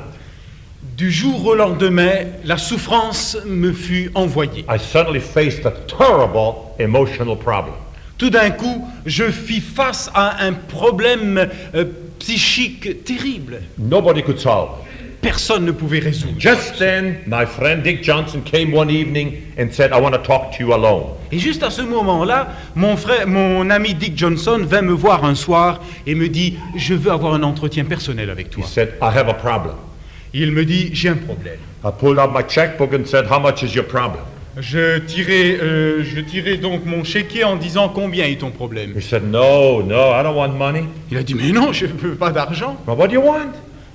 Speaker 2: Du jour au lendemain, la souffrance me fut envoyée.
Speaker 1: I suddenly faced a terrible emotional problem.
Speaker 2: Tout d'un coup, je fis face à un problème psychique terrible.
Speaker 1: Nobody could solve it.
Speaker 2: Personne ne pouvait résoudre.
Speaker 1: Just then, my friend Dick Johnson came one evening and said, I want to talk to you alone.
Speaker 2: Et juste à ce moment-là, mon ami Dick Johnson vint me voir un soir et me dit, je veux avoir un entretien personnel avec
Speaker 1: He
Speaker 2: toi.
Speaker 1: said, I have a problem.
Speaker 2: Il me dit, j'ai un problème.
Speaker 1: I pulled out my checkbook and said, how much is your problem?
Speaker 2: Je tirais donc mon chéquier en disant, combien est ton problème?
Speaker 1: He said, no, I don't want money.
Speaker 2: Il a dit, mais non, je ne veux pas d'argent.
Speaker 1: Well, what do you want?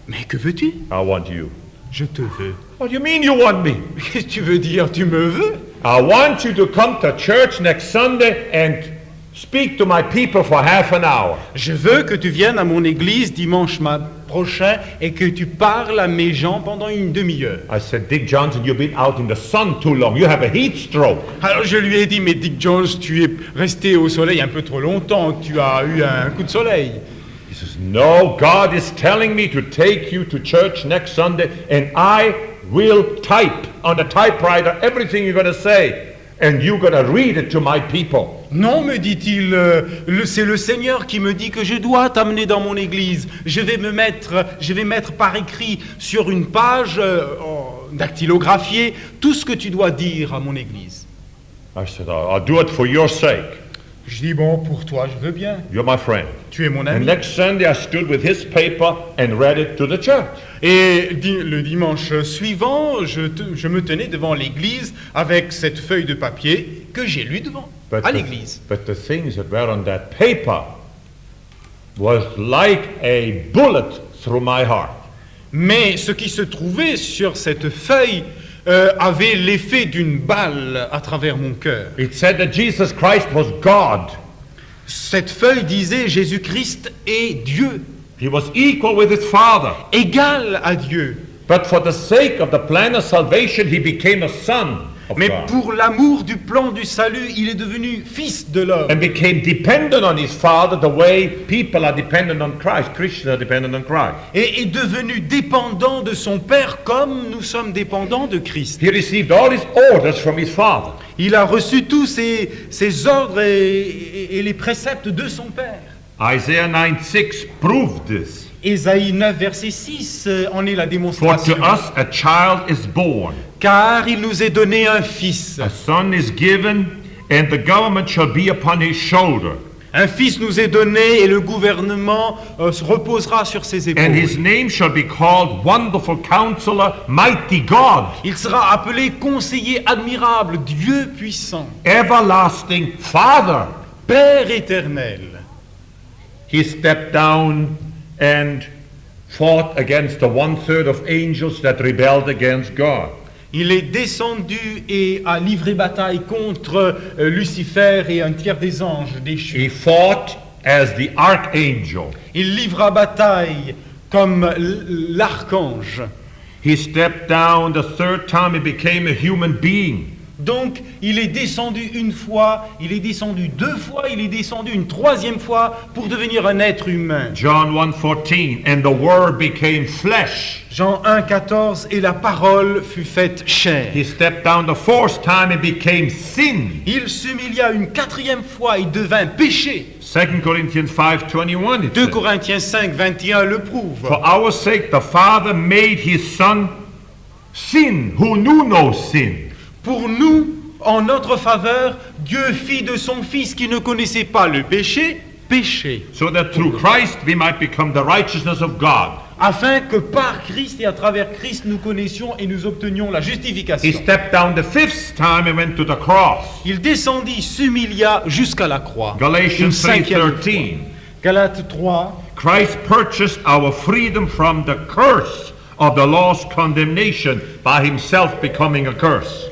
Speaker 2: Mais que veux-tu?
Speaker 1: I want you.
Speaker 2: Je te veux.
Speaker 1: What do you mean you want me?
Speaker 2: Qu'est-ce que tu veux dire? Tu me veux?
Speaker 1: I want you to come to church next Sunday and speak to my people for half an hour.
Speaker 2: Je veux que tu viennes à mon église dimanche prochain et que tu parles à mes gens pendant une demi-heure.
Speaker 1: I said, Dick Johnson, you've been out in the sun too long. You have a heat stroke.
Speaker 2: Alors je lui ai dit, mais Dick Jones, tu es resté au soleil un peu trop longtemps, tu as eu un coup de soleil.
Speaker 1: He says, no, God is telling me to take you to church next Sunday and I will type on the typewriter everything you're going to say and you're going to read it to my people.
Speaker 2: Non, me dit-il, c'est le Seigneur qui me dit que je dois t'amener dans mon église. Je vais mettre par écrit sur une page dactylographiée tout ce que tu dois dire à mon église.
Speaker 1: I said, I'll do it for your sake.
Speaker 2: Je dis, bon, pour toi, je veux bien.
Speaker 1: You're my friend.
Speaker 2: Tu es mon
Speaker 1: And
Speaker 2: ami.
Speaker 1: next Sunday I stood with his paper and read it to the church.
Speaker 2: Et le dimanche suivant, je me tenais devant l'église avec cette feuille de papier que j'ai lue à l'église.
Speaker 1: But the things that were on that paper was like a bullet through my heart.
Speaker 2: Mais ce qui se trouvait sur cette feuille avait l'effet d'une balle à travers mon cœur.
Speaker 1: It said that Jesus Christ was God.
Speaker 2: Cette feuille disait Jésus-Christ est Dieu,
Speaker 1: He was equal with his Father.
Speaker 2: égal à Dieu.
Speaker 1: But for the sake of the plan of salvation, he became a son of
Speaker 2: Mais
Speaker 1: God.
Speaker 2: pour l'amour du plan du salut, il est devenu fils de l'homme.
Speaker 1: And became dependent on his Father the way people are dependent on Christ. Christians are dependent on Christ.
Speaker 2: Et est devenu dépendant de son Père comme nous sommes dépendants de Christ.
Speaker 1: He received all his orders from his Father.
Speaker 2: Il a reçu tous ses ordres et les préceptes de son Père.
Speaker 1: Isaiah 9:6 proved this.
Speaker 2: Ésaïe 9, verset 6 en est la
Speaker 1: For
Speaker 2: démonstration.
Speaker 1: to us a child is born,
Speaker 2: Car il nous est donné un fils.
Speaker 1: a son is given, and the government shall be upon his shoulder.
Speaker 2: Un fils nous est donné et le gouvernement se reposera sur ses
Speaker 1: And his
Speaker 2: épaules.
Speaker 1: name shall be called Wonderful Counselor, Mighty God,
Speaker 2: Il sera appelé conseiller admirable, Dieu puissant,
Speaker 1: Everlasting Father.
Speaker 2: Père éternel.
Speaker 1: He stepped down and fought against the 1/3 of angels that rebelled against God.
Speaker 2: Il est descendu et a livré bataille contre Lucifer et un tiers des anges
Speaker 1: He
Speaker 2: déchus.
Speaker 1: fought as the archangel.
Speaker 2: Il livra bataille comme l'archange.
Speaker 1: He stepped down the third time he became a human being.
Speaker 2: Donc, il est descendu une fois, il est descendu deux fois, il est descendu une troisième fois pour devenir un être humain.
Speaker 1: John 1:14, and the Word became flesh.
Speaker 2: Jean 1,14, et la parole fut faite chair.
Speaker 1: He stepped down the fourth time and became sin.
Speaker 2: Il s'humilia une quatrième fois et devint péché.
Speaker 1: 2 Corinthians 5:21, it
Speaker 2: 2
Speaker 1: says,
Speaker 2: Corinthiens 5, 21 le prouve.
Speaker 1: for our sake the Father made his Son sin, who knew no sin.
Speaker 2: Pour nous, en notre faveur, Dieu fit de son Fils qui ne connaissait pas le péché, péché,
Speaker 1: So that through Christ we might become the righteousness of God.
Speaker 2: afin que par Christ et à travers Christ nous connaissions et nous obtenions la
Speaker 1: He
Speaker 2: justification.
Speaker 1: stepped down the fifth time and went to the cross.
Speaker 2: Il descendit, s'humilia jusqu'à la croix.
Speaker 1: Galatians
Speaker 2: Une cinquième fois.
Speaker 1: 3:13.
Speaker 2: Galates 3,
Speaker 1: Christ purchased our freedom from the curse of the law's condemnation by himself becoming a curse.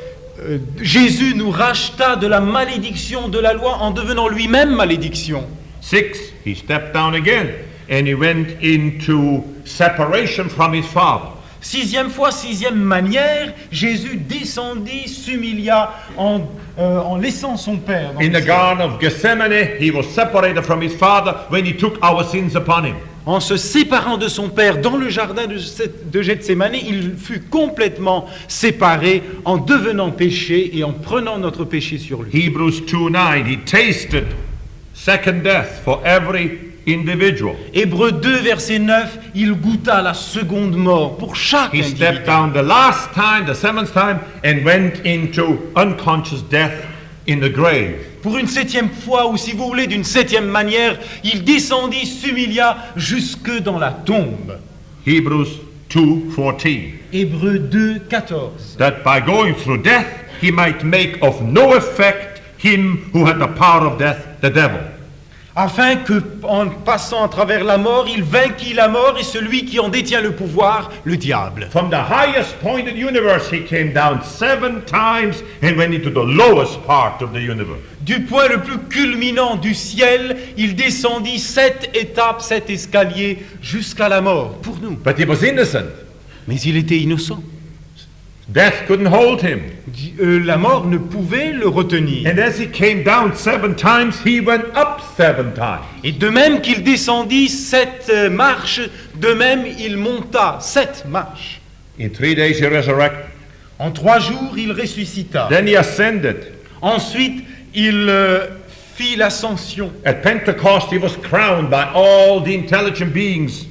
Speaker 2: Jésus nous racheta de la malédiction de la loi en devenant lui-même malédiction.
Speaker 1: 6, he stepped down again and he went into separation from his Father.
Speaker 2: Sixième fois, sixième manière, Jésus descendit, s'humilia en laissant son Père. dans
Speaker 1: In
Speaker 2: le
Speaker 1: the
Speaker 2: ciel.
Speaker 1: Garden of Gethsemane, he was separated from his Father when he took our sins upon him.
Speaker 2: En se séparant de son Père dans le jardin de Gethsémani, il fut complètement séparé en devenant péché et en prenant notre péché sur lui.
Speaker 1: Hebrews 2:9, he tasted second death for every individual.
Speaker 2: Hébreux 2, verset 9, il goûta la seconde mort pour chaque
Speaker 1: He
Speaker 2: individu.
Speaker 1: stepped down the last time, the seventh time, and went into unconscious death in the grave.
Speaker 2: Pour une septième fois, ou si vous voulez d'une septième manière, il descendit, s'humilia jusque dans la tombe.
Speaker 1: Hebrews 2:14.
Speaker 2: Hébreux 2, 14.
Speaker 1: That by going through death, he might make of no effect him who had the power of death, the devil.
Speaker 2: Afin que, en passant à travers la mort, il vainquit la mort et celui qui en détient le pouvoir, le diable.
Speaker 1: From the highest point of the universe, he came down 7 times and went into the lowest part of the universe.
Speaker 2: Du point le plus culminant du ciel, il descendit 7 étapes, 7 escaliers, jusqu'à la mort, pour nous.
Speaker 1: But he was innocent.
Speaker 2: Mais il était innocent.
Speaker 1: Death couldn't hold him.
Speaker 2: La mort ne pouvait le retenir.
Speaker 1: And as he came down 7 times, he went up 7 times.
Speaker 2: Et de même qu'il descendit 7 marches, de même il monta 7 marches.
Speaker 1: In 3 days he resurrected.
Speaker 2: En 3 jours, il ressuscita.
Speaker 1: Then he ascended.
Speaker 2: Ensuite, il fit l'ascension.
Speaker 1: At Pentecost, he was crowned by all the intelligent beings.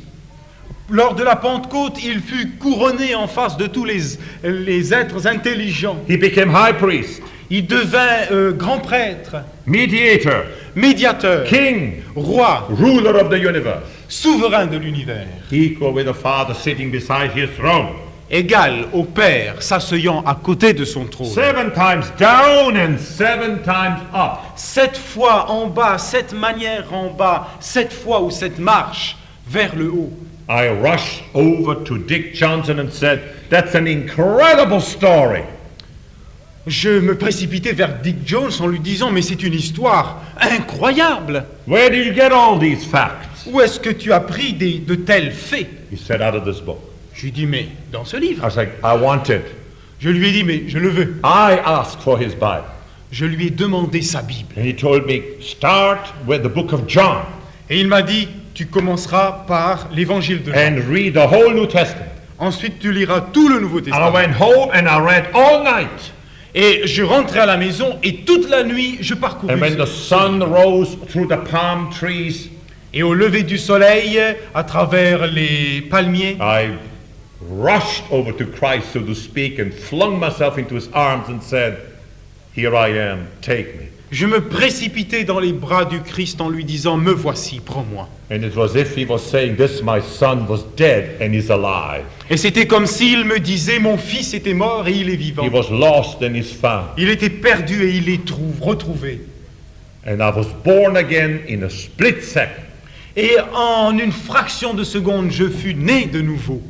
Speaker 2: Lors de la Pentecôte, il fut couronné en face de tous les êtres intelligents.
Speaker 1: He became high priest,
Speaker 2: Il devint grand prêtre,
Speaker 1: mediator,
Speaker 2: médiateur,
Speaker 1: king,
Speaker 2: roi,
Speaker 1: ruler of the universe,
Speaker 2: souverain de l'univers,
Speaker 1: equal with the Father sitting beside his throne.
Speaker 2: égal au Père s'asseyant à côté de son trône.
Speaker 1: 7 times down and 7 times up.
Speaker 2: 7 fois en bas, 7 manières en bas, 7 fois ou 7 marches vers le haut.
Speaker 1: I rushed over to Dick Johnson and said, "That's an incredible story."
Speaker 2: Je me précipitai vers Dick Jones en lui disant, mais c'est une histoire incroyable.
Speaker 1: Where did you get all these facts?
Speaker 2: Où est-ce que tu as pris de tels faits?
Speaker 1: He said, "Out of this book."
Speaker 2: Je lui dis, mais dans ce livre.
Speaker 1: I was like, "I want it."
Speaker 2: Je lui ai dit, mais je le veux.
Speaker 1: I asked for his Bible.
Speaker 2: Je lui ai demandé sa Bible.
Speaker 1: And he told me, "Start with the book of John
Speaker 2: Et il m'a dit, tu commenceras par l'évangile de Jean.
Speaker 1: and read the whole New Testament."
Speaker 2: Ensuite, tu liras tout le Nouveau
Speaker 1: And I
Speaker 2: Testament.
Speaker 1: went home and I read all night.
Speaker 2: Et je rentrais à la maison et toute la nuit, je parcourais.
Speaker 1: And when the sun rose through the palm trees,
Speaker 2: Et au lever du soleil, à travers les palmiers,
Speaker 1: I rushed over to Christ, so to speak, and flung myself into his arms and said, "Here I am, take me."
Speaker 2: je me précipitai dans les bras du Christ en lui disant, me voici, prends-moi.
Speaker 1: And it was as if he was saying, "This my son was dead and he's alive.
Speaker 2: Et c'était comme s'il me disait, mon fils était mort et il est vivant.
Speaker 1: He was lost and he's found."
Speaker 2: Il était perdu et il est retrouvé.
Speaker 1: And I was born again in a split second.
Speaker 2: Et en une fraction de seconde, je fus né de nouveau.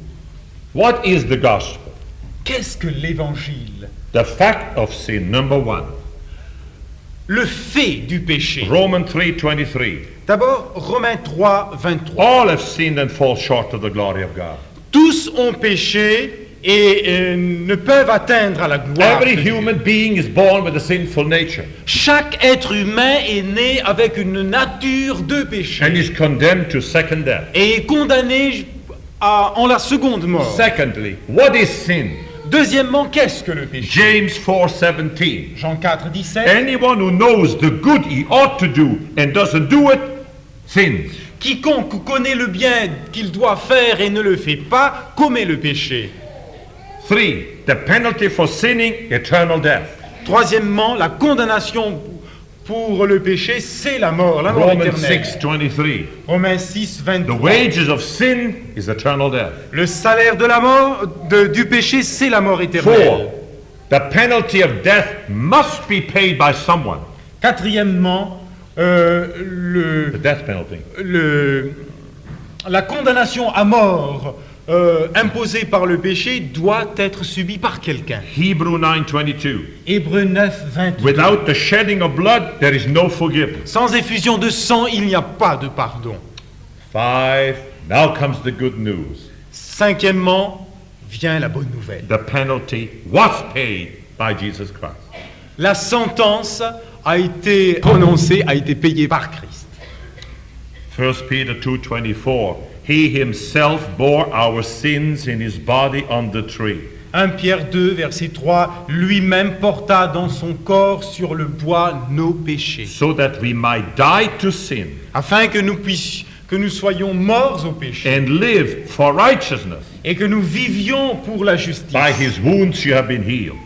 Speaker 1: What is the gospel?
Speaker 2: Qu'est-ce que l'évangile?
Speaker 1: The fact of sin, number 1.
Speaker 2: Le fait du péché.
Speaker 1: Romans 3:23.
Speaker 2: D'abord, Romains 3, 23.
Speaker 1: All have sinned and fall short of the glory of God.
Speaker 2: Tous ont péché et ne peuvent atteindre à la gloire.
Speaker 1: Every
Speaker 2: de Dieu.
Speaker 1: human being is born with a sinful nature
Speaker 2: Chaque être humain est né avec une nature de péché
Speaker 1: and is condemned to second death.
Speaker 2: et est condamné en la seconde mort.
Speaker 1: Secondly, what is sin?
Speaker 2: Deuxièmement, qu'est-ce que le péché?
Speaker 1: James 4:17.
Speaker 2: Jean 4, 17.
Speaker 1: Anyone who knows the good he ought to do and doesn't do it sins.
Speaker 2: Quiconque connaît le bien qu'il doit faire et ne le fait pas, commet le péché.
Speaker 1: 3. The penalty for sinning, eternal death.
Speaker 2: Troisièmement, la condamnation pour le péché, c'est la mort
Speaker 1: Romans
Speaker 2: éternelle.
Speaker 1: 6:23.
Speaker 2: Romains 6,
Speaker 1: The
Speaker 2: 23.
Speaker 1: wages of sin is eternal death.
Speaker 2: Le salaire de la mort, du péché, c'est la mort
Speaker 1: 4.
Speaker 2: éternelle.
Speaker 1: The penalty of death must be paid by someone.
Speaker 2: Quatrièmement,
Speaker 1: The death penalty.
Speaker 2: la condamnation à mort imposée par le péché doit être subie par quelqu'un.
Speaker 1: Hebrew 9:22.
Speaker 2: Hébreux 9, 22.
Speaker 1: Without the shedding of blood, there is no forgiveness.
Speaker 2: Sans effusion de sang, il n'y a pas de pardon.
Speaker 1: 5. Now comes the good news.
Speaker 2: Cinquièmement, vient la bonne nouvelle.
Speaker 1: The penalty was paid by Jesus Christ.
Speaker 2: La sentence a été prononcée, a été payée par Christ.
Speaker 1: 1 Peter 2:24. He himself bore our sins in his body on the tree.
Speaker 2: 1 Pierre 2, verset 3, lui-même porta dans son corps sur le bois nos péchés,
Speaker 1: So that we might die to sin
Speaker 2: afin que nous soyons morts au péché
Speaker 1: and live for righteousness.
Speaker 2: et que nous vivions pour la justice.
Speaker 1: By his wounds you have been healed.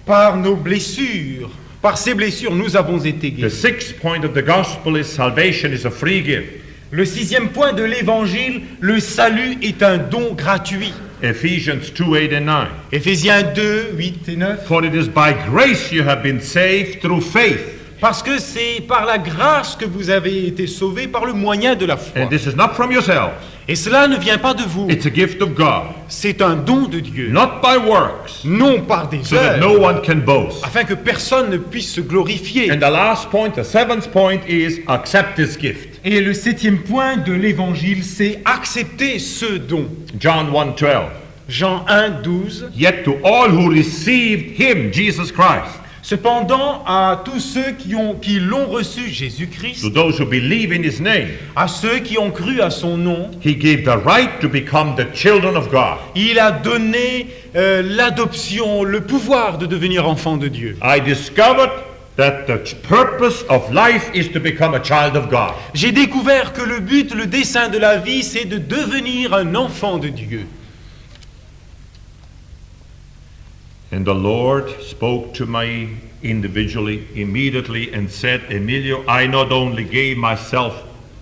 Speaker 2: Par nos blessures, par ces blessures, nous avons été
Speaker 1: The
Speaker 2: guéris.
Speaker 1: 6th point of the gospel is salvation is a free gift.
Speaker 2: Le sixième point de l'évangile, le salut est un don gratuit.
Speaker 1: Ephesians 2:8 and 9.
Speaker 2: Éphésiens 2, 8 et 9.
Speaker 1: For it is by grace you have been saved through faith.
Speaker 2: Parce que c'est par la grâce que vous avez été sauvés par le moyen de la foi.
Speaker 1: And this is not from yourselves.
Speaker 2: Et cela ne vient pas de vous.
Speaker 1: It's a gift of God.
Speaker 2: C'est un don de Dieu.
Speaker 1: Not by works.
Speaker 2: Non par des
Speaker 1: So that
Speaker 2: œuvres,
Speaker 1: no one can boast.
Speaker 2: afin que personne ne puisse se glorifier.
Speaker 1: And the last point, the 7th point is accept this gift.
Speaker 2: Et le septième point de l'évangile, c'est accepter ce don.
Speaker 1: John 1:12.
Speaker 2: Jean 1, 12.
Speaker 1: Yet to all who received him, Jesus Christ,
Speaker 2: Cependant, à tous ceux qui l'ont reçu,
Speaker 1: to
Speaker 2: Jésus-Christ,
Speaker 1: those who believe in his name,
Speaker 2: à ceux qui ont cru à son nom,
Speaker 1: he gave the right to become the children of God.
Speaker 2: il a donné l'adoption, le pouvoir de devenir enfant de Dieu.
Speaker 1: I discovered that the purpose of life is to become a child of God.
Speaker 2: J'ai découvert que le but, le dessein de la vie, c'est de devenir un enfant de Dieu.
Speaker 1: And the Lord spoke to me individually, immediately, and said, Emilio, I not only gave myself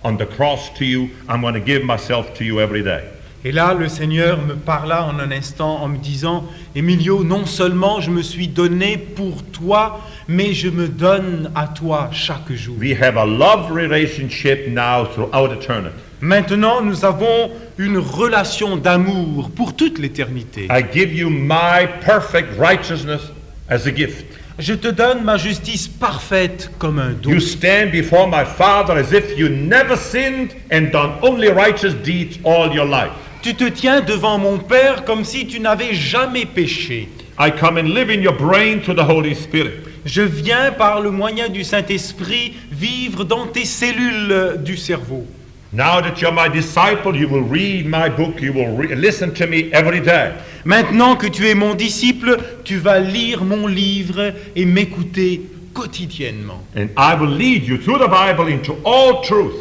Speaker 1: on the cross to you, I'm going to give myself to you every day.
Speaker 2: Et là, le Seigneur me parla en un instant en me disant, Emilio, non seulement je me suis donné pour toi, mais je me donne à toi chaque jour.
Speaker 1: We have a love relationship now throughout eternity.
Speaker 2: Maintenant, nous avons une relation d'amour pour toute l'éternité.
Speaker 1: I give you my perfect righteousness as a gift.
Speaker 2: Je te donne ma justice parfaite comme un don.
Speaker 1: You stand before my Father as if you never sinned and done only righteous deeds all your life.
Speaker 2: Tu te tiens devant mon Père comme si tu n'avais jamais péché.
Speaker 1: I come and live in your brain through the Holy Spirit.
Speaker 2: Je viens par le moyen du Saint-Esprit vivre dans tes cellules du cerveau.
Speaker 1: Now that you're my disciple, you will read my book, you will listen to me every day.
Speaker 2: Maintenant que tu es mon disciple, tu vas lire mon livre et m'écouter quotidiennement.
Speaker 1: And I will lead you through the Bible into all truth.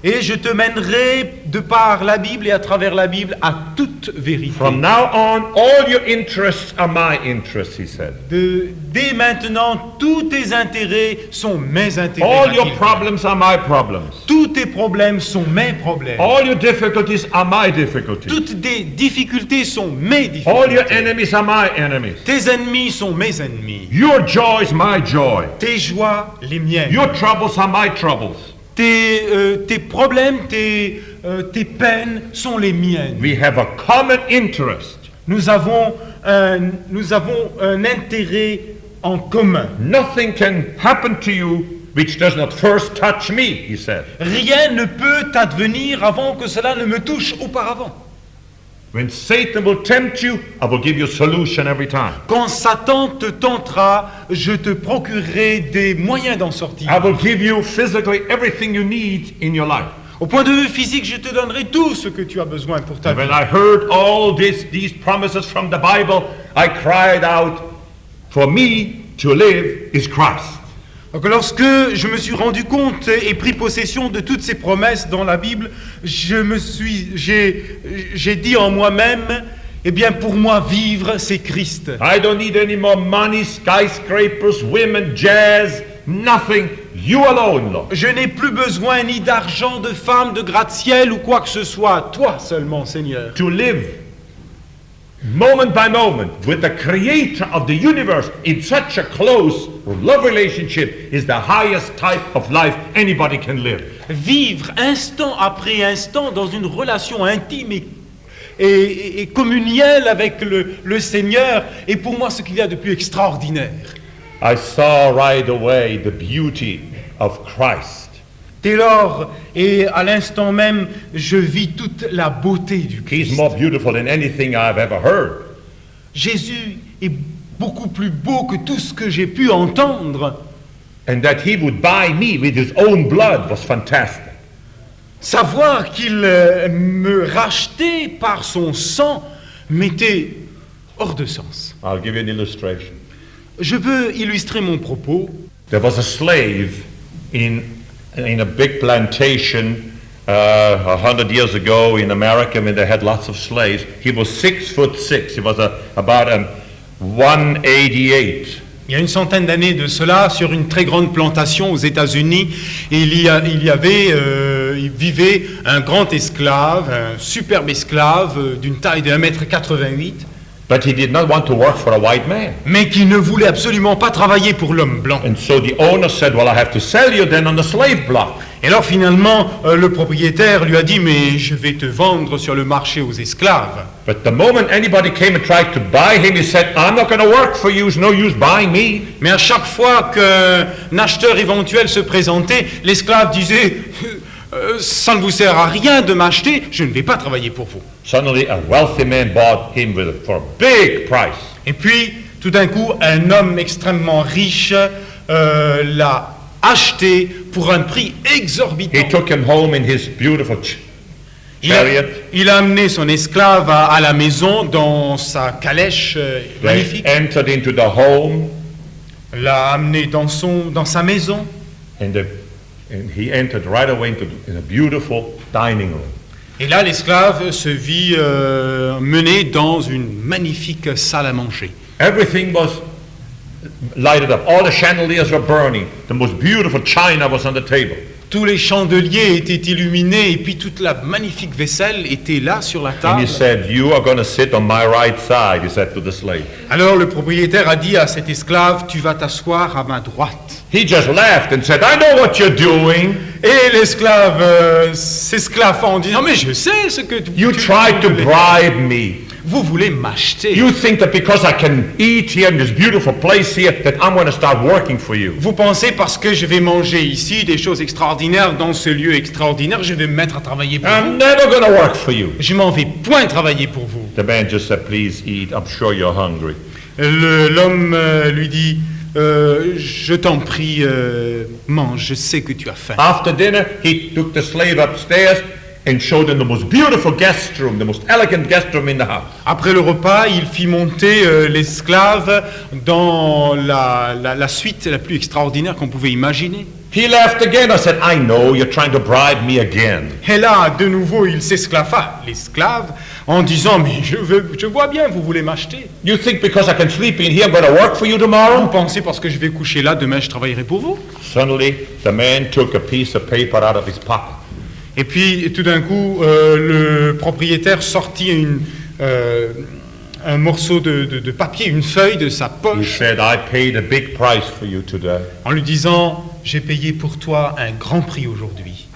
Speaker 2: Et je te mènerai de par la Bible et à travers la Bible à toute vérité.
Speaker 1: From now on, all your interests are my interests, he said.
Speaker 2: Dès maintenant, tous tes intérêts sont mes intérêts.
Speaker 1: All your
Speaker 2: a-t-il dit.
Speaker 1: problems are my problems.
Speaker 2: Tous tes problèmes sont mes problèmes.
Speaker 1: All your difficulties are my difficulties.
Speaker 2: Toutes tes difficultés sont mes
Speaker 1: All your
Speaker 2: difficultés.
Speaker 1: enemies are my enemies.
Speaker 2: Tes ennemis sont mes ennemis.
Speaker 1: Your joy is my joy.
Speaker 2: Tes joies, les miennes.
Speaker 1: Your troubles are my troubles.
Speaker 2: Tes problèmes, tes peines sont les miennes.
Speaker 1: We have a common interest.
Speaker 2: Nous avons un intérêt en commun.
Speaker 1: Nothing can happen to you which does not first touch me, he said.
Speaker 2: Rien ne peut advenir avant que cela ne me touche auparavant.
Speaker 1: When Satan will tempt you, I will give you a solution every time.
Speaker 2: Quand Satan te tentera, je te procurerai des moyens d'en sortir.
Speaker 1: I will give you physically everything you need in your life.
Speaker 2: Au point de vue physique, je te donnerai tout ce que tu as besoin pour ta
Speaker 1: And
Speaker 2: vie.
Speaker 1: when I heard all these promises from the Bible, I cried out, for me to live is Christ.
Speaker 2: Donc lorsque je me suis rendu compte et pris possession de toutes ces promesses dans la Bible, j'ai dit en moi-même, eh bien pour moi vivre c'est Christ.
Speaker 1: I don't need any more money, skyscrapers, women, jazz, nothing. You alone, Lord.
Speaker 2: Je n'ai plus besoin ni d'argent, de femmes, de gratte-ciel ou quoi que ce soit. Toi seulement, Seigneur.
Speaker 1: To live moment by moment with the creator of the universe in such a close love relationship is the highest type of life anybody can live.
Speaker 2: Vivre instant après instant dans une relation intime et communielle avec le Seigneur est pour moi ce qu'il y a de plus extraordinaire.
Speaker 1: I saw right away the beauty of Christ.
Speaker 2: Dès lors, et à l'instant même, je vis toute la beauté du
Speaker 1: He's
Speaker 2: Christ.
Speaker 1: more beautiful than anything I've ever heard.
Speaker 2: Jésus est beaucoup plus beau que tout ce que j'ai pu entendre.
Speaker 1: And that he would buy me with his own blood was fantastic.
Speaker 2: Savoir qu'il me rachetait par son sang m'était hors de sens.
Speaker 1: I'll give you an illustration.
Speaker 2: Je veux illustrer mon propos.
Speaker 1: There was a slave in a big plantation 100 years ago in America when they had lots of slaves. He was 6'6". He was about 188.
Speaker 2: Il y a une centaine d'années de cela, sur une très grande plantation aux États-Unis, il vivait un grand esclave, un superbe esclave d'une taille de 1,88 m,
Speaker 1: But he did not want to work for a white man.
Speaker 2: mais qui ne voulait absolument pas travailler pour l'homme blanc.
Speaker 1: And so the owner said, well, I have to sell you then on the slave block.
Speaker 2: Et alors finalement, le propriétaire lui a dit, mais je vais te vendre sur le marché aux esclaves.
Speaker 1: But the moment anybody came and tried to buy him, he said, I'm not going to work for you. There's no use buying me.
Speaker 2: Mais à chaque fois qu'un acheteur éventuel se présentait, l'esclave disait, ça ne vous sert à rien de m'acheter, je ne vais pas travailler pour vous.
Speaker 1: Suddenly, a wealthy man bought him for a big price.
Speaker 2: Et puis, tout d'un coup, un homme extrêmement riche l'a acheté pour un prix exorbitant.
Speaker 1: He took him home in his beautiful chariot.
Speaker 2: Il a amené son esclave à la maison dans sa calèche
Speaker 1: They
Speaker 2: magnifique.
Speaker 1: entered into the home,
Speaker 2: L'a amené dans sa maison.
Speaker 1: and he entered right away in a beautiful dining room.
Speaker 2: Et là, l'esclave se vit mené dans une magnifique salle à manger.
Speaker 1: Everything was lighted up. All the chandeliers were burning. The most beautiful china was on the table.
Speaker 2: Tous les chandeliers étaient illuminés et puis toute la magnifique vaisselle était là sur la
Speaker 1: And
Speaker 2: table.
Speaker 1: he said, you are going to sit on my right side, he said to the slave.
Speaker 2: Alors le propriétaire a dit à cet esclave, tu vas t'asseoir à ma droite.
Speaker 1: He just laughed and said, I know what you're doing.
Speaker 2: Et l'esclave s'esclaffa en disant, mais je sais ce que
Speaker 1: You tried to bribe me.
Speaker 2: Vous voulez m'acheter.
Speaker 1: You think that because I can eat here in this beautiful place here, that I'm going to start working for you.
Speaker 2: Vous pensez parce que je vais manger ici des choses extraordinaires dans ce lieu extraordinaire, je vais me mettre à travailler pour
Speaker 1: I'm
Speaker 2: vous.
Speaker 1: never going to work for you.
Speaker 2: Je m'en vais point travailler pour vous.
Speaker 1: The man just said, please eat. I'm sure you're hungry.
Speaker 2: L'homme lui dit, je t'en prie, mange, je sais que tu as faim.
Speaker 1: After dinner, he took the slave upstairs and showed him the most beautiful guest room, the most elegant guest room in the house.
Speaker 2: Après le repas, il fit monter l'esclave dans la suite la plus extraordinaire qu'on pouvait imaginer.
Speaker 1: He laughed again. I said, I know you're trying to bribe me again.
Speaker 2: Et là, de nouveau, il s'esclaffa, l'esclave, en disant, mais je vois bien, vous voulez m'acheter.
Speaker 1: You think because I can sleep in here, I'm going to work for you
Speaker 2: Vous
Speaker 1: tomorrow?
Speaker 2: pensez parce que je vais coucher là, demain je travaillerai pour vous?
Speaker 1: Suddenly, the man took a piece of paper out of his pocket.
Speaker 2: Et puis, tout d'un coup, le propriétaire sortit un morceau de papier, une feuille de sa
Speaker 1: He
Speaker 2: poche,
Speaker 1: said, I paid a big price for you today.
Speaker 2: en lui disant, j'ai payé pour toi un grand prix aujourd'hui.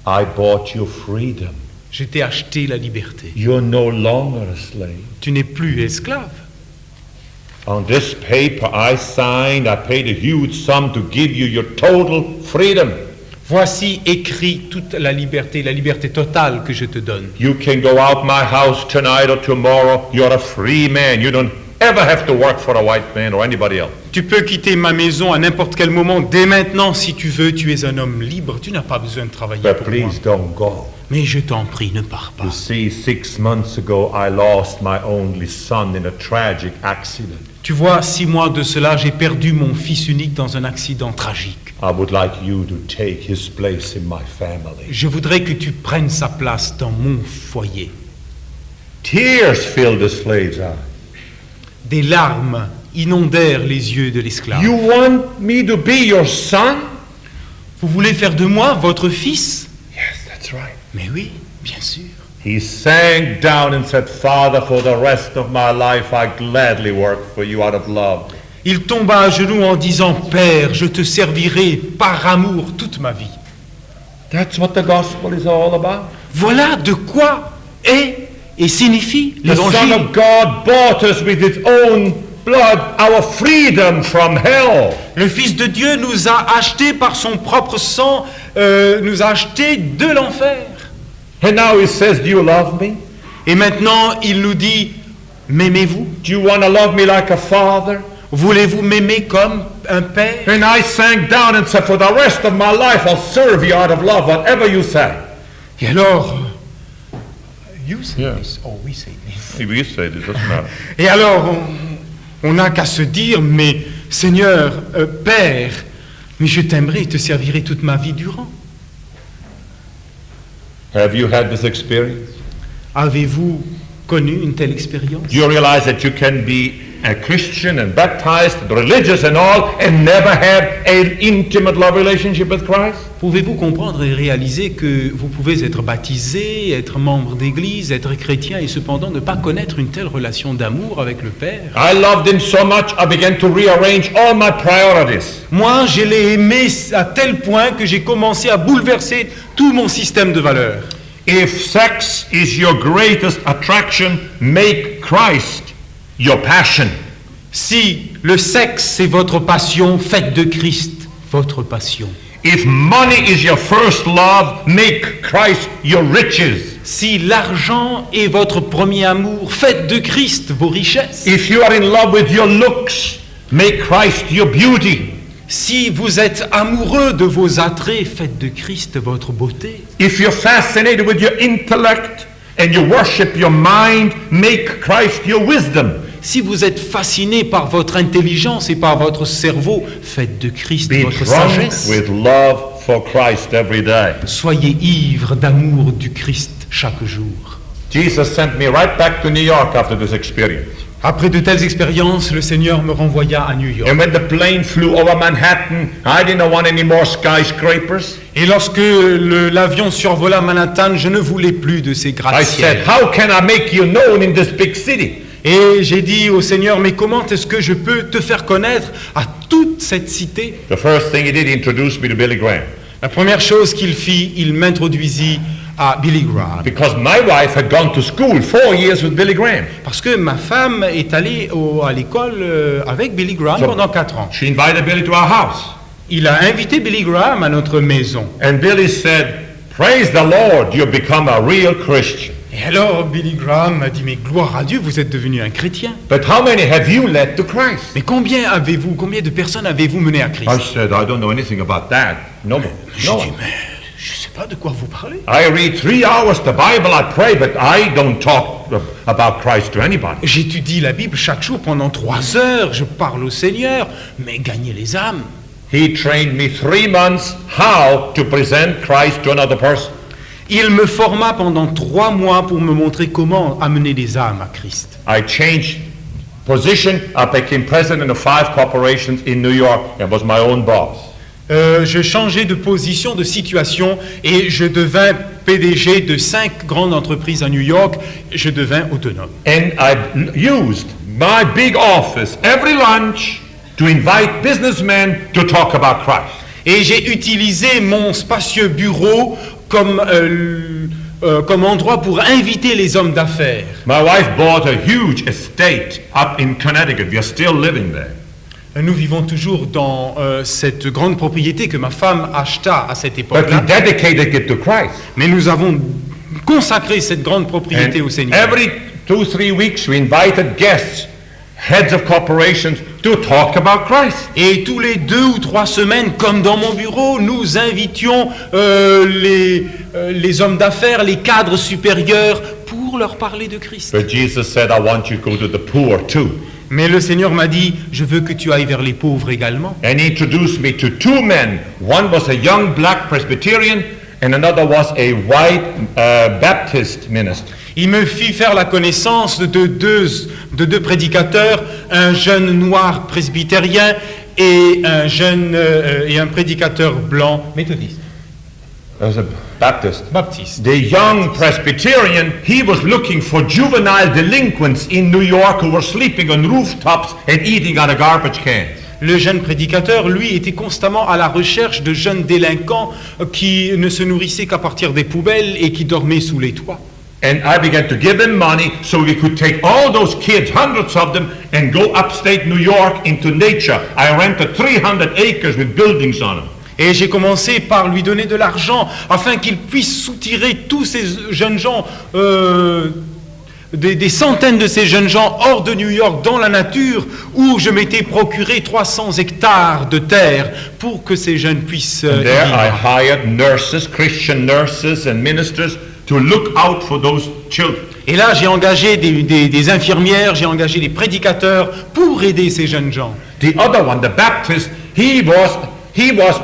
Speaker 1: I bought you freedom.
Speaker 2: Je t'ai acheté la liberté.
Speaker 1: You're no longer a slave.
Speaker 2: Tu n'es plus esclave.
Speaker 1: On this paper I signed, I paid a huge sum to give you your total freedom.
Speaker 2: Voici écrit toute la liberté totale que je te donne.
Speaker 1: You can go out my house tonight or tomorrow. You're a free man. You don't ever have to work for a white man or anybody else.
Speaker 2: Tu peux quitter ma maison à n'importe quel moment, dès maintenant si tu veux, tu es un homme libre, tu n'as pas besoin de travailler
Speaker 1: But
Speaker 2: pour moi.
Speaker 1: please don't go.
Speaker 2: Mais je t'en prie, ne pars pas.
Speaker 1: You see, 6 months ago, I lost my only son in a tragic accident.
Speaker 2: Tu vois, 6 mois de cela, j'ai perdu mon fils unique dans un accident tragique.
Speaker 1: I would like you to take his place in my family.
Speaker 2: Je voudrais que tu prennes sa place dans mon foyer.
Speaker 1: Tears filled the slave's eyes.
Speaker 2: Des larmes inondèrent les yeux de l'esclave.
Speaker 1: You want me to be your son?
Speaker 2: Vous voulez faire de moi votre fils?
Speaker 1: Yes, that's right.
Speaker 2: Mais oui, bien sûr.
Speaker 1: He sank down and said, Father, for the rest of my life, I gladly work for you out of love.
Speaker 2: Il tomba à genoux en disant, Père, je te servirai par amour toute ma vie.
Speaker 1: That's what the gospel is all about.
Speaker 2: Voilà de quoi est et signifie
Speaker 1: The Son
Speaker 2: l'évangile.
Speaker 1: of God bought us with his own blood our freedom from hell.
Speaker 2: Le Fils de Dieu nous a achetés par son propre sang, nous a achetés de l'enfer.
Speaker 1: And now he says, do you love me?
Speaker 2: Et maintenant, il nous dit, m'aimez-vous?
Speaker 1: Do you want to love me like a father?
Speaker 2: Voulez-vous m'aimer comme un père?
Speaker 1: And I sank down and said, for the rest of my life, I'll serve you out of love, whatever you say.
Speaker 2: Et alors, you say
Speaker 1: Yeah.
Speaker 2: this, or we say this.
Speaker 1: Maybe you say this, doesn't matter.
Speaker 2: Et alors, on n'a qu'à se dire, mais Seigneur, Père, mais je t'aimerai et te servirai toute ma vie durant.
Speaker 1: Have you had this experience?
Speaker 2: Avez-vous connu une telle expérience?
Speaker 1: Do you realize that you can be a Christian and baptized, religious and all, and never have an intimate love relationship with Christ?
Speaker 2: Pouvez-vous comprendre et réaliser que vous pouvez être baptisé, être membre d'église, être chrétien et cependant ne pas connaître une telle relation d'amour avec le Père?
Speaker 1: I loved him so much, I began to rearrange all my priorities.
Speaker 2: Moi, je l'ai aimé à tel point que j'ai commencé à bouleverser tout mon système de valeurs.
Speaker 1: If sex is your greatest attraction, make Christ your passion.
Speaker 2: Si le sexe c'est votre passion, faites de Christ votre passion.
Speaker 1: If money is your first love, make Christ your riches.
Speaker 2: Si l'argent est votre premier amour, faites de Christ vos richesses.
Speaker 1: If you are in love with your looks, make Christ your beauty.
Speaker 2: Si vous êtes amoureux de vos attraits, faites de Christ votre beauté.
Speaker 1: If you're fascinated with your intellect and you worship your mind, make Christ your wisdom.
Speaker 2: Si vous êtes fasciné par votre intelligence et par votre cerveau, faites de Christ
Speaker 1: Be
Speaker 2: votre
Speaker 1: drunk
Speaker 2: sagesse.
Speaker 1: with love for Christ every day.
Speaker 2: Soyez ivres d'amour du Christ chaque jour.
Speaker 1: Jesus sent me right back to New York after this experience.
Speaker 2: Après de telles expériences, le Seigneur me renvoya à New York.
Speaker 1: And when the plane flew over Manhattan, I didn't want any more skyscrapers.
Speaker 2: Et lorsque l'avion survola Manhattan, je ne voulais plus de ces
Speaker 1: I
Speaker 2: gratte-ciels.
Speaker 1: said, how can I make you known in this big city?
Speaker 2: Et j'ai dit au Seigneur, mais comment est-ce que je peux te faire connaître à toute cette cité?
Speaker 1: The first thing he did, he introduced me to Billy Graham.
Speaker 2: La première chose qu'il fit, il m'introduisit à Billy Graham.
Speaker 1: Because my wife had gone to school 4 years with Billy Graham.
Speaker 2: Parce que ma femme est allée à l'école avec Billy Graham
Speaker 1: So-
Speaker 2: pendant 4 ans.
Speaker 1: She invited Billy to our house.
Speaker 2: Il a invité Billy Graham à notre maison.
Speaker 1: And Billy said, praise the Lord, you've become a real Christian.
Speaker 2: Et alors Billy Graham m'a dit, mais gloire à Dieu, vous êtes devenu un chrétien.
Speaker 1: But how many have you led to Christ?
Speaker 2: Mais combien de personnes avez-vous mené à Christ?
Speaker 1: I said, I don't know anything about that. No one.
Speaker 2: J'ai
Speaker 1: No
Speaker 2: dit,
Speaker 1: one.
Speaker 2: mais je ne sais pas de quoi vous parlez.
Speaker 1: I read 3 hours the Bible, I pray, but I don't talk about Christ to anybody.
Speaker 2: J'étudie la Bible chaque jour pendant 3 heures, je parle au Seigneur, mais gagner les âmes.
Speaker 1: He trained me 3 months how to present Christ to another person.
Speaker 2: Il me forma pendant 3 mois pour me montrer comment amener les âmes à Christ.
Speaker 1: I changed position. I became president of 5 corporations in New York and was my own boss.
Speaker 2: Je changeais de position, de situation, et je devins PDG de 5 grandes entreprises à New York. Je devins autonome.
Speaker 1: And I used my big office every lunch to invite businessmen to talk about Christ.
Speaker 2: Et j'ai utilisé mon spacieux bureau comme endroit pour inviter les hommes d'affaires.
Speaker 1: My wife bought a huge estate up in Connecticut. We are still living there.
Speaker 2: Nous vivons toujours dans cette grande propriété que ma femme acheta à cette
Speaker 1: but we
Speaker 2: époque-là,
Speaker 1: dedicated it to Christ.
Speaker 2: mais nous avons consacré cette grande propriété
Speaker 1: And
Speaker 2: au Seigneur.
Speaker 1: every 2-3 weeks we invited guests, heads of corporations, to talk about Christ.
Speaker 2: Et tous les 2 ou 3 semaines, comme dans mon bureau, nous invitions les hommes d'affaires, les cadres supérieurs, pour leur parler de Christ.
Speaker 1: But Jesus said, I want you to go to the poor too.
Speaker 2: Mais le Seigneur m'a dit, je veux que tu ailles vers les pauvres également.
Speaker 1: And he introduced me to 2 men. One was a young black Presbyterian and another was a white Baptist minister.
Speaker 2: Il me fit faire la connaissance de deux prédicateurs, un jeune noir presbytérien et un prédicateur blanc méthodiste.
Speaker 1: As a Baptist.
Speaker 2: Baptiste.
Speaker 1: The young Presbyterian, he was looking for juvenile delinquents in New York who were sleeping on rooftops and eating out of garbage cans.
Speaker 2: Le jeune prédicateur, lui, était constamment à la recherche de jeunes délinquants qui ne se nourrissaient qu'à partir des poubelles et qui dormaient sous les toits.
Speaker 1: And I began to give him money so we could take all those kids, hundreds of them, and go upstate New York into nature. I rented 300 acres with buildings on them.
Speaker 2: Et j'ai commencé par lui donner de l'argent afin qu'il puisse soutirer tous ces jeunes gens, des centaines de ces jeunes gens hors de New York, dans la nature, où je m'étais procuré 300 hectares de terre pour que ces jeunes puissent
Speaker 1: And
Speaker 2: y
Speaker 1: there I
Speaker 2: vivre.
Speaker 1: hired nurses, Christian nurses and ministers to look out for those children.
Speaker 2: Et là, j'ai engagé des infirmières, j'ai engagé des prédicateurs pour aider ces jeunes gens.
Speaker 1: The other one, the Baptist, he was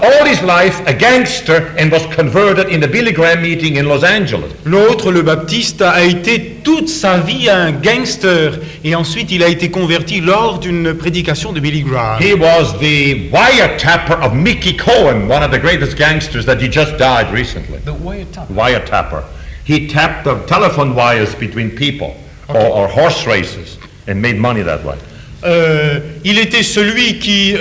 Speaker 1: all his life a gangster and was converted in the Billy Graham meeting in Los Angeles.
Speaker 2: L'autre, le baptiste, a été toute sa vie un gangster et ensuite il a été converti lors d'une prédication de Billy Graham.
Speaker 1: He was the wiretapper of Mickey Cohen, one of the greatest gangsters that he just died recently. Wiretapper. He tapped the telephone wires between people or horse races and made money that way.
Speaker 2: Il était celui qui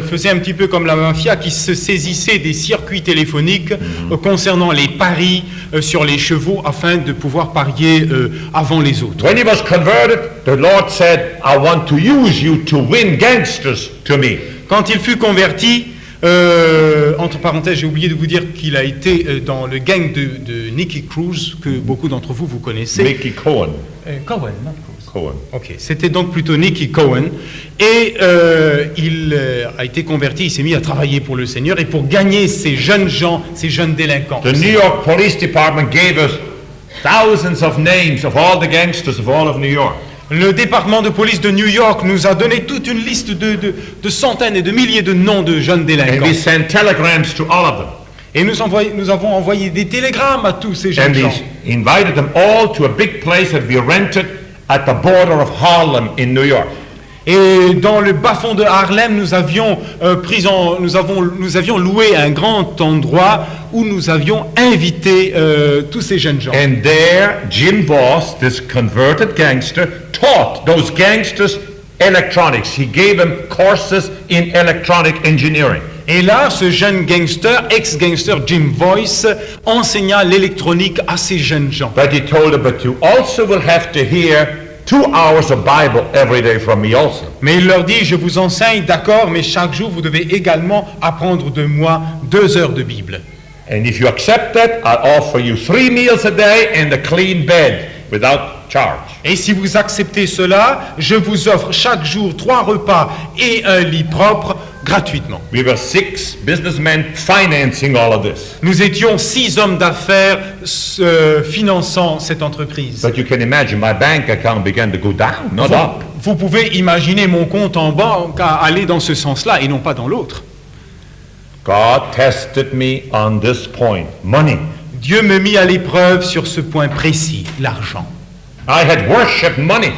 Speaker 2: faisait un petit peu comme la mafia, qui se saisissait des circuits téléphoniques concernant les paris sur les chevaux afin de pouvoir parier avant les autres.
Speaker 1: When he was converted, the Lord said, I want to use you to win gangsters to me.
Speaker 2: Quand il fut converti, entre parenthèses, j'ai oublié de vous dire qu'il a été dans le gang de Nicky Cruz, que beaucoup d'entre vous connaissez.
Speaker 1: Mickey Cohen.
Speaker 2: Cohen, non Cruz.
Speaker 1: Cohen.
Speaker 2: Ok, c'était donc plutôt Nicky Cohen. Et il a été converti, il s'est mis à travailler pour le Seigneur et pour gagner ces jeunes gens, ces jeunes délinquants.
Speaker 1: The New York Police Department gave us thousands of names of all the gangsters of all of New York.
Speaker 2: Le département de police de New York nous a donné toute une liste de centaines et de milliers de noms de jeunes
Speaker 1: And
Speaker 2: délinquants.
Speaker 1: we sent telegrams to all of them.
Speaker 2: Et nous avons envoyé des télégrammes à tous ces
Speaker 1: And
Speaker 2: jeunes
Speaker 1: we
Speaker 2: gens.
Speaker 1: invited them all to a big place that we rented at the border of Harlem in New York.
Speaker 2: Et dans le bas-fond de Harlem, nous avions loué un grand endroit où nous avions invité tous ces jeunes gens.
Speaker 1: And there, Jim Voss, this converted gangster, taught those gangsters electronics. He gave them courses in electronic engineering.
Speaker 2: Et là, ce jeune gangster, ex-gangster Jim Voice, enseigna l'électronique à ces jeunes gens.
Speaker 1: But he told them, but you also will have to hear 2 hours of Bible every day from me also.
Speaker 2: Mais il leur dit, je vous enseigne, d'accord, mais chaque jour, vous devez également apprendre de moi 2 heures de Bible.
Speaker 1: And if you accept that, I'll offer you 3 meals a day and a clean bed without charge.
Speaker 2: Et si vous acceptez cela, je vous offre chaque jour 3 repas et un lit propre gratuitement.
Speaker 1: We were 6 businessmen financing all of this.
Speaker 2: Nous étions 6 hommes d'affaires finançant cette entreprise.
Speaker 1: But you can imagine my bank account began to go down, not up.
Speaker 2: Vous pouvez imaginer mon compte en banque à aller dans ce sens-là et non pas dans l'autre.
Speaker 1: God tested me on this point, money.
Speaker 2: Dieu me mit à l'épreuve sur ce point précis, l'argent.
Speaker 1: I had worshipped money,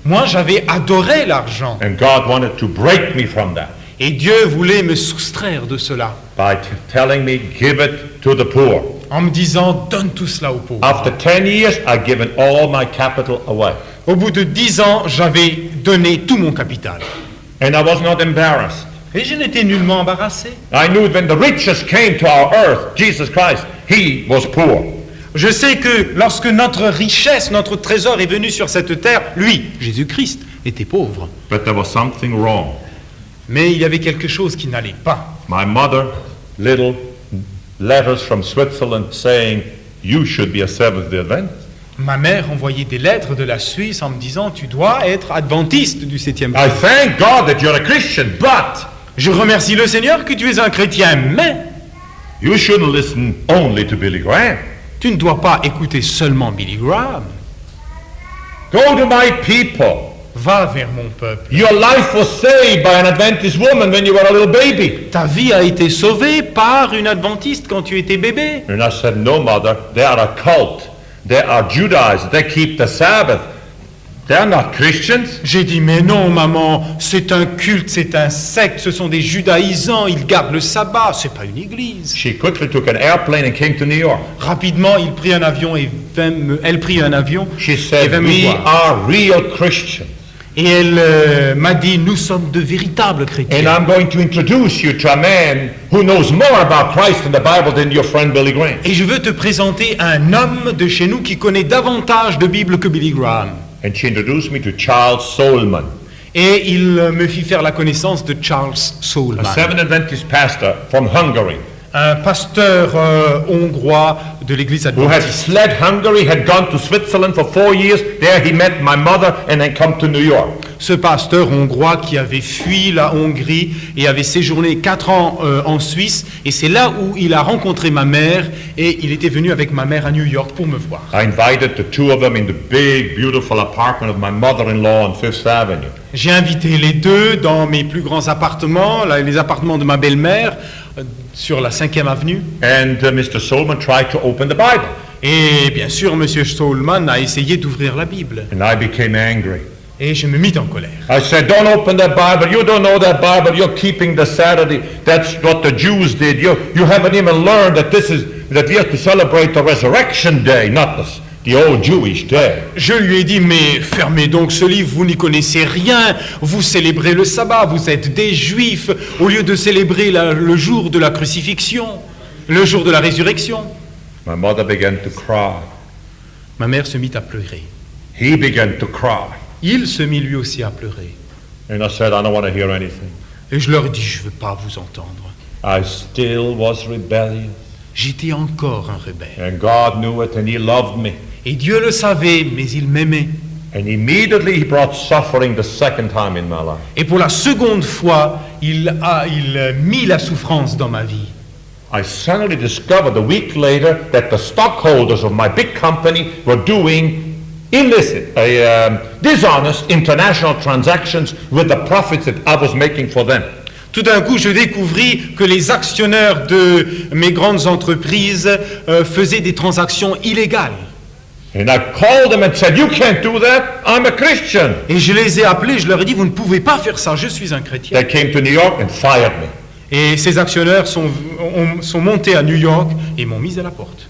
Speaker 2: Moi, j'avais adoré l'argent
Speaker 1: and God wanted to break me from that
Speaker 2: et Dieu voulait me soustraire de cela
Speaker 1: by telling me, give it to the poor.
Speaker 2: en me disant, donne tout cela aux pauvres.
Speaker 1: After 10 years, I'd given all my capital away.
Speaker 2: Au bout de 10 ans, j'avais donné tout mon capital.
Speaker 1: And I was not embarrassed.
Speaker 2: Et je n'étais nullement embarrassé.
Speaker 1: I knew when the richest came to our earth, Jesus Christ, he was poor.
Speaker 2: Je sais que lorsque notre richesse, notre trésor est venu sur cette terre, lui, Jésus-Christ, était pauvre.
Speaker 1: But there was something wrong.
Speaker 2: Mais il y avait quelque chose qui n'allait pas.
Speaker 1: My mother, little letters from Switzerland saying, you should be a Seventh-day Adventist.
Speaker 2: Ma mère envoyait des lettres de la Suisse en me disant « Tu dois être adventiste du 7e
Speaker 1: I
Speaker 2: jour.
Speaker 1: thank God that you're a Christian, but »
Speaker 2: Je remercie le Seigneur que tu es un chrétien, mais
Speaker 1: you shouldn't listen only to Billy Graham.
Speaker 2: tu ne dois pas écouter seulement Billy Graham.
Speaker 1: Go to my people.
Speaker 2: Va vers mon peuple.
Speaker 1: Your life was saved by an Adventist woman when you were a little baby.
Speaker 2: Ta vie a été sauvée par une adventiste quand tu étais bébé.
Speaker 1: And I said, no, mother, they are a cult. They are Judaizers. They keep the Sabbath. They are not Christians.
Speaker 2: J'ai dit, mais non, maman, c'est un culte, c'est un secte, ce sont des judaïsants, ils gardent le sabbat, c'est pas une église.
Speaker 1: She quickly took an airplane and came to New York.
Speaker 2: Rapidement, elle prit un avion et elle prit un avion
Speaker 1: She
Speaker 2: et
Speaker 1: said,
Speaker 2: vint me
Speaker 1: we
Speaker 2: voir.
Speaker 1: are real Christians.
Speaker 2: Et elle m'a dit, nous sommes de véritables
Speaker 1: And
Speaker 2: chrétiens.
Speaker 1: I'm going to introduce you to a man who knows more about Christ in the Bible than your friend Billy Graham.
Speaker 2: Et je veux te présenter un homme de chez nous qui connaît davantage de Bible que Billy Graham.
Speaker 1: And she introduced me to Charles Solman,
Speaker 2: Et il me fit faire la connaissance de Charles
Speaker 1: a
Speaker 2: Solman,
Speaker 1: Seventh Adventist pastor from Hungary,
Speaker 2: un pasteur hongrois de l'église
Speaker 1: who had
Speaker 2: adventiste.
Speaker 1: fled Hungary, had gone to Switzerland for 4 years. There he met my mother and then come to New York.
Speaker 2: Ce pasteur hongrois qui avait fui la Hongrie et avait séjourné 4 ans en Suisse, et c'est là où il a rencontré ma mère, et il était venu avec ma mère à New York pour me voir.
Speaker 1: I invited the two of them in the big, beautiful apartment of my mother-in-law on Fifth Avenue.
Speaker 2: J'ai invité les deux dans mes plus grands appartements, là, les appartements de ma belle-mère, sur la 5e avenue.
Speaker 1: And Mr. Solman tried to open the Bible.
Speaker 2: Et bien sûr, M. Stolman a essayé d'ouvrir la Bible.
Speaker 1: And I became angry.
Speaker 2: Et je me mis en colère.
Speaker 1: I said, don't open that Bible. You don't know that Bible. You're keeping the Saturday. That's what the Jews did. You haven't even learned that that we have to celebrate the resurrection day, not the old Jewish day.
Speaker 2: Je lui ai dit, mais fermez donc ce livre, vous n'y connaissez rien. Vous célébrez le sabbat, vous êtes des juifs. Au lieu de célébrer le jour de la crucifixion, le jour de la résurrection.
Speaker 1: My mother began to cry.
Speaker 2: Ma mère se mit à pleurer.
Speaker 1: He began to cry.
Speaker 2: Il se mit lui aussi à pleurer.
Speaker 1: And I said, I don't want to hear anything.
Speaker 2: Et je leur ai dit, je ne veux pas vous entendre.
Speaker 1: I still was rebellious.
Speaker 2: J'étais encore un rebelle.
Speaker 1: And God knew it and He loved me.
Speaker 2: Et Dieu le savait, mais il m'aimait.
Speaker 1: And immediately He brought suffering the second time in my life.
Speaker 2: Et pour la seconde fois, il mit la souffrance dans ma vie.
Speaker 1: I suddenly discovered a week later that the stockholders of my big company were doing illicit, dishonest international transactions with the profits that I was making for them.
Speaker 2: Tout d'un coup, je découvris que les actionnaires de mes grandes entreprises faisaient des transactions illégales.
Speaker 1: And I called them and said, you can't do that. I'm a Christian.
Speaker 2: Et je les ai appelés, je leur ai dit, vous ne pouvez pas faire ça, je suis un chrétien.
Speaker 1: They came to New York and fired me.
Speaker 2: Et ces actionnaires sont montés à New York et m'ont mis à la porte.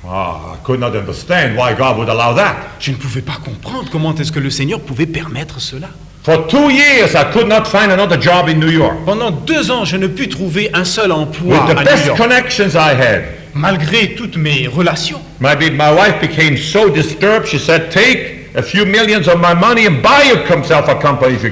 Speaker 1: I could not understand why God would allow that.
Speaker 2: Je ne pouvais pas comprendre comment est-ce que le Seigneur pouvait permettre cela.
Speaker 1: For 2 years, I could not find another job in New York.
Speaker 2: Pendant 2 ans, je ne pus trouver un seul emploi
Speaker 1: With the
Speaker 2: à New
Speaker 1: best
Speaker 2: York,
Speaker 1: connections I had.
Speaker 2: malgré toutes mes relations.
Speaker 1: My wife became so disturbed, she said, take a few millions of my money and buy yourself a company if you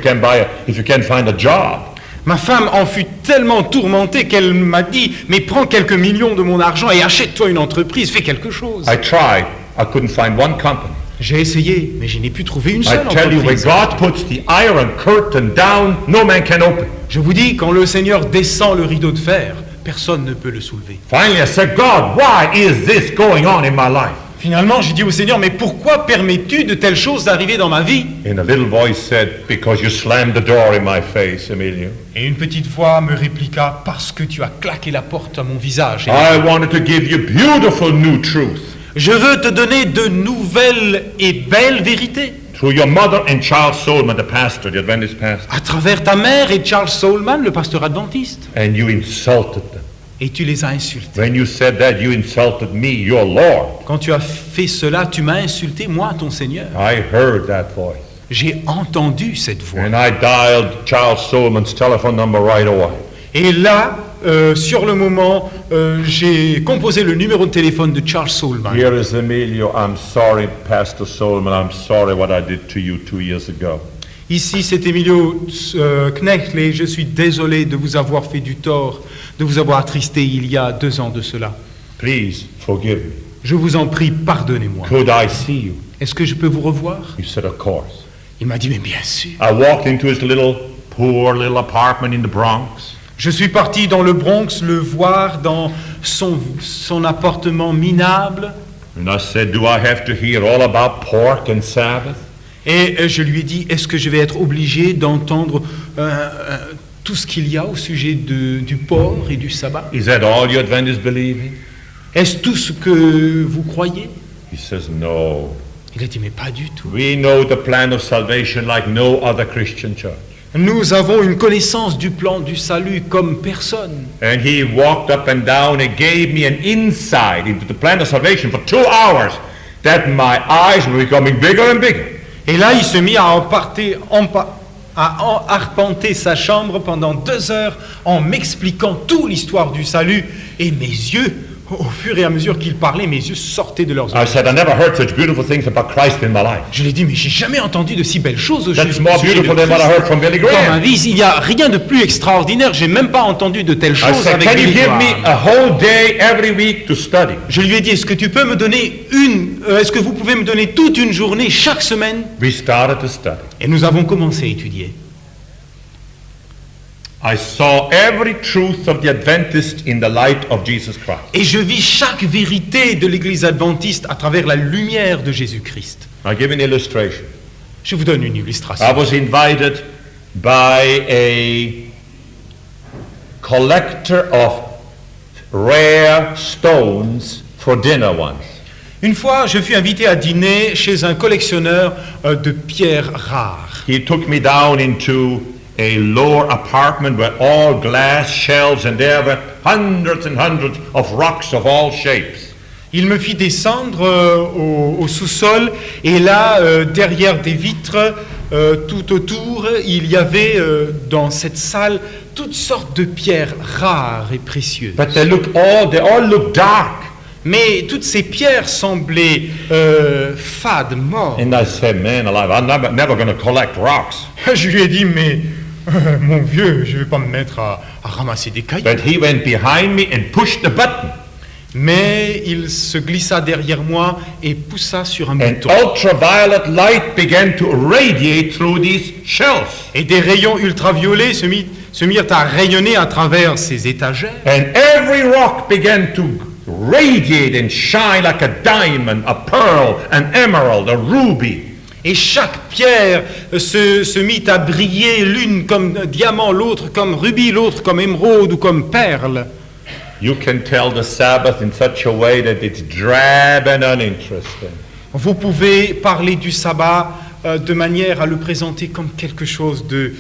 Speaker 1: can't find a job.
Speaker 2: Ma femme en fut tellement tourmentée qu'elle m'a dit, mais prends quelques millions de mon argent et achète-toi une entreprise, fais quelque chose.
Speaker 1: I tried. I couldn't find one company.
Speaker 2: J'ai essayé, mais je n'ai pu trouver une
Speaker 1: I
Speaker 2: seule
Speaker 1: tell you, when
Speaker 2: entreprise.
Speaker 1: God puts the iron curtain down, no man can open.
Speaker 2: Je vous dis, quand le Seigneur descend le rideau de fer, personne ne peut le soulever.
Speaker 1: Finally, I said, God, why is this going on in my life?
Speaker 2: Finalement, j'ai dit au Seigneur, mais pourquoi permets-tu de telles choses d'arriver dans ma vie?
Speaker 1: And a little voice said, because you slammed the door in my face, Emilio.
Speaker 2: Et une petite voix me répliqua, parce que tu as claqué la porte à mon visage.
Speaker 1: I wanted to give you beautiful new truth
Speaker 2: Je veux te donner de nouvelles et belles vérités.
Speaker 1: through your mother and Charles Solman, the pastor, the Adventist pastor.
Speaker 2: À travers ta mère et Charles Solman, le pasteur adventiste.
Speaker 1: And you insulted them.
Speaker 2: Et tu les as insultés.
Speaker 1: When you said that, you insulted me, your Lord.
Speaker 2: Quand tu as fait cela, tu m'as insulté, moi, ton Seigneur.
Speaker 1: I heard that voice.
Speaker 2: J'ai entendu cette voix.
Speaker 1: And I dialed Charles Solman's telephone number right away.
Speaker 2: Et là, sur le moment, j'ai composé le numéro de téléphone de Charles Solman.
Speaker 1: Here is Emilio. I'm sorry, Pastor Solman. I'm sorry what I did to you 2 years ago.
Speaker 2: Ici, c'est Emilio Knechtle, je suis désolé de vous avoir fait du tort, de vous avoir attristé il y a 2 ans de cela.
Speaker 1: Please forgive me.
Speaker 2: Je vous en prie, pardonnez-moi.
Speaker 1: Could I see you?
Speaker 2: Est-ce que je peux vous revoir?
Speaker 1: He said, of course.
Speaker 2: Il m'a dit, mais bien sûr.
Speaker 1: I walked into his poor little apartment in the Bronx.
Speaker 2: Je suis parti dans le Bronx le voir dans son appartement minable.
Speaker 1: And I said, do I have to hear all about pork and Sabbath?
Speaker 2: Et je lui ai dit, est-ce que je vais être obligé d'entendre tout ce qu'il y a au sujet du porc et du sabbat?
Speaker 1: Is that all you Adventists believe in?
Speaker 2: Est-ce tout ce que vous croyez?
Speaker 1: He says, no.
Speaker 2: Il a dit, mais pas du tout.
Speaker 1: We know the plan of salvation like no other Christian church.
Speaker 2: Nous avons une connaissance du plan du salut comme personne.
Speaker 1: And he walked up and down and gave me an insight into the plan of salvation for 2 hours that my eyes were becoming bigger and bigger.
Speaker 2: Et là, il se mit à arpenter sa chambre pendant 2 heures en m'expliquant toute l'histoire du salut. Et mes yeux, au fur et à mesure qu'il parlait, mes yeux sortaient de leurs
Speaker 1: I
Speaker 2: yeux.
Speaker 1: said, I never heard such beautiful things about Christ in my life.
Speaker 2: Je lui ai dit, mais j'ai jamais entendu de si belles choses au
Speaker 1: That's
Speaker 2: sujet
Speaker 1: more
Speaker 2: de
Speaker 1: beautiful than what I
Speaker 2: Christ.
Speaker 1: heard from Billy
Speaker 2: Dans ma
Speaker 1: Graham.
Speaker 2: vie, il n'y a rien de plus extraordinaire. J'ai même pas entendu de telles
Speaker 1: I
Speaker 2: choses
Speaker 1: said,
Speaker 2: avec
Speaker 1: can you
Speaker 2: Billy
Speaker 1: give
Speaker 2: Graham.
Speaker 1: me a whole day every week to study?
Speaker 2: Je lui ai dit, est-ce que tu peux me donner est-ce que vous pouvez me donner toute une journée chaque semaine?
Speaker 1: We started to study.
Speaker 2: Et nous avons commencé à étudier.
Speaker 1: I saw every truth of the Adventist in the light of Jesus Christ.
Speaker 2: Et je vis chaque vérité de l'Église adventiste à travers la lumière de Jésus-Christ.
Speaker 1: I'll give an illustration.
Speaker 2: Je vous donne une illustration.
Speaker 1: I was invited by a collector of rare stones for dinner once.
Speaker 2: Une fois, je fus invité à dîner chez un collectionneur de pierres rares.
Speaker 1: He took me down into a lower apartment with all glass shelves, and there were hundreds and hundreds of rocks of all shapes.
Speaker 2: Il me fit descendre au sous-sol et là, derrière des vitres, tout autour, il y avait dans cette salle toutes sortes de pierres rares et précieuses.
Speaker 1: But they all look dark.
Speaker 2: Mais toutes ces pierres semblaient fades, mortes.
Speaker 1: And I said, man alive, I'm never going to collect rocks.
Speaker 2: Je lui ai dit, mais mon vieux, je ne vais pas me mettre à ramasser des cailloux.
Speaker 1: But he went behind me and pushed the button.
Speaker 2: Mais il se glissa derrière moi et poussa sur un
Speaker 1: And
Speaker 2: bouton.
Speaker 1: ultraviolet light began to radiate through these shelves.
Speaker 2: Et des rayons ultraviolets se mirent à rayonner à travers ces étagères.
Speaker 1: And every rock began to radiate and shine like a diamond, a pearl, an emerald, a ruby.
Speaker 2: Et chaque pierre se mit à briller, l'une comme diamant, l'autre comme rubis, l'autre comme émeraude ou comme perle.
Speaker 1: You can tell the Sabbath in such a way that it's drab and uninteresting.
Speaker 2: Vous pouvez parler du sabbat de manière à le présenter comme quelque chose de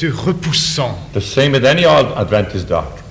Speaker 2: repoussant.
Speaker 1: The same with any Adventist doctrine.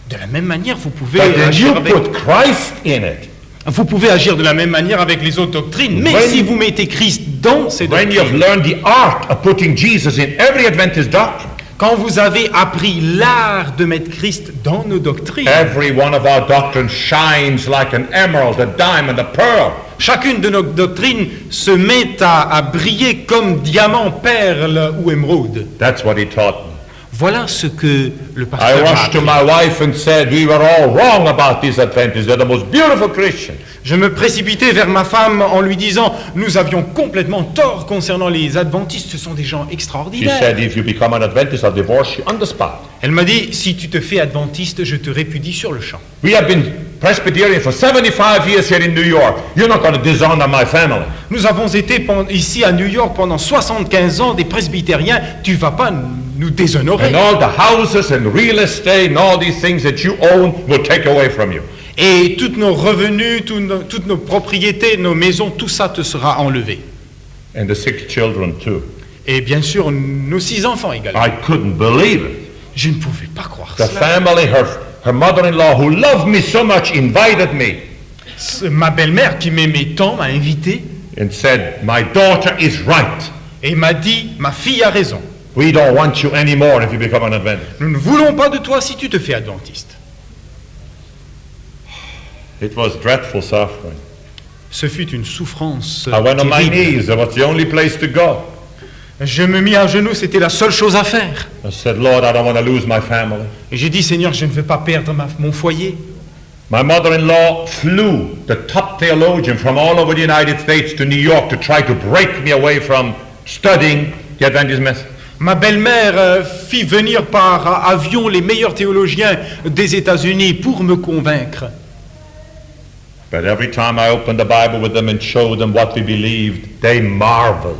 Speaker 2: De la même manière, vous pouvez
Speaker 1: But then
Speaker 2: agir
Speaker 1: you
Speaker 2: avec...
Speaker 1: put Christ in it.
Speaker 2: Vous pouvez agir de la même manière avec les autres doctrines, mais
Speaker 1: When-
Speaker 2: si vous mettez Christ dans ces
Speaker 1: When you've
Speaker 2: doctrines,
Speaker 1: learned the art of putting Jesus in every Adventist doctrine,
Speaker 2: quand vous avez appris l'art de mettre Christ dans nos doctrines,
Speaker 1: every one of our doctrines shines like an emerald, a diamond, a pearl.
Speaker 2: chacune de nos doctrines se met à briller comme diamant, perle ou émeraude.
Speaker 1: That's what he taught me.
Speaker 2: Voilà ce que le
Speaker 1: I
Speaker 2: pasteur m'a
Speaker 1: rushed to
Speaker 2: appris.
Speaker 1: my wife and said, we were all wrong about these Adventists. They're the most beautiful Christians.
Speaker 2: Je me précipitai vers ma femme en lui disant, nous avions complètement tort concernant les adventistes, ce sont des gens
Speaker 1: She
Speaker 2: extraordinaires.
Speaker 1: said, if you become an Adventist, I'll divorce you on the spot.
Speaker 2: Elle m'a dit, si tu te fais adventiste, je te répudie sur le champ.
Speaker 1: We have been Presbyterian for 75 years here in New York. You're not going to dishonor my family.
Speaker 2: Nous avons été ici à New York pendant 75 ans des presbytériens, tu vas pas nous déshonorer.
Speaker 1: And all the houses and real estate and all these things that you own will take away from you.
Speaker 2: Et tous nos revenus, toutes nos propriétés, nos maisons, tout ça te sera enlevé.
Speaker 1: And the 6 children too.
Speaker 2: Et bien sûr, nos 6 enfants également.
Speaker 1: I couldn't believe it.
Speaker 2: Je ne pouvais pas croire
Speaker 1: The
Speaker 2: cela.
Speaker 1: family, her mother-in-law, who loved me so much, invited me
Speaker 2: Ma belle-mère qui m'aimait tant m'a invité
Speaker 1: and said, my daughter is right.
Speaker 2: et m'a dit, ma fille a raison.
Speaker 1: We don't want you anymore if you become an Adventist.
Speaker 2: Nous ne voulons pas de toi si tu te fais adventiste.
Speaker 1: It was dreadful suffering.
Speaker 2: Ce fut une souffrance
Speaker 1: I went on my
Speaker 2: terrible.
Speaker 1: knees. That was the only place to go.
Speaker 2: Je me mis à genoux, c'était la seule chose à faire.
Speaker 1: I said, Lord, I don't want to lose my family.
Speaker 2: Et j'ai dit, Seigneur, je ne veux pas perdre mon foyer.
Speaker 1: My mother-in-law flew the top theologian from all over the United States to New York to try to break me away from studying the Adventist message.
Speaker 2: Ma belle-mère fit venir par avion les meilleurs théologiens des États-Unis pour me convaincre.
Speaker 1: But every time I opened the Bible with them and showed them what we believed, they marveled.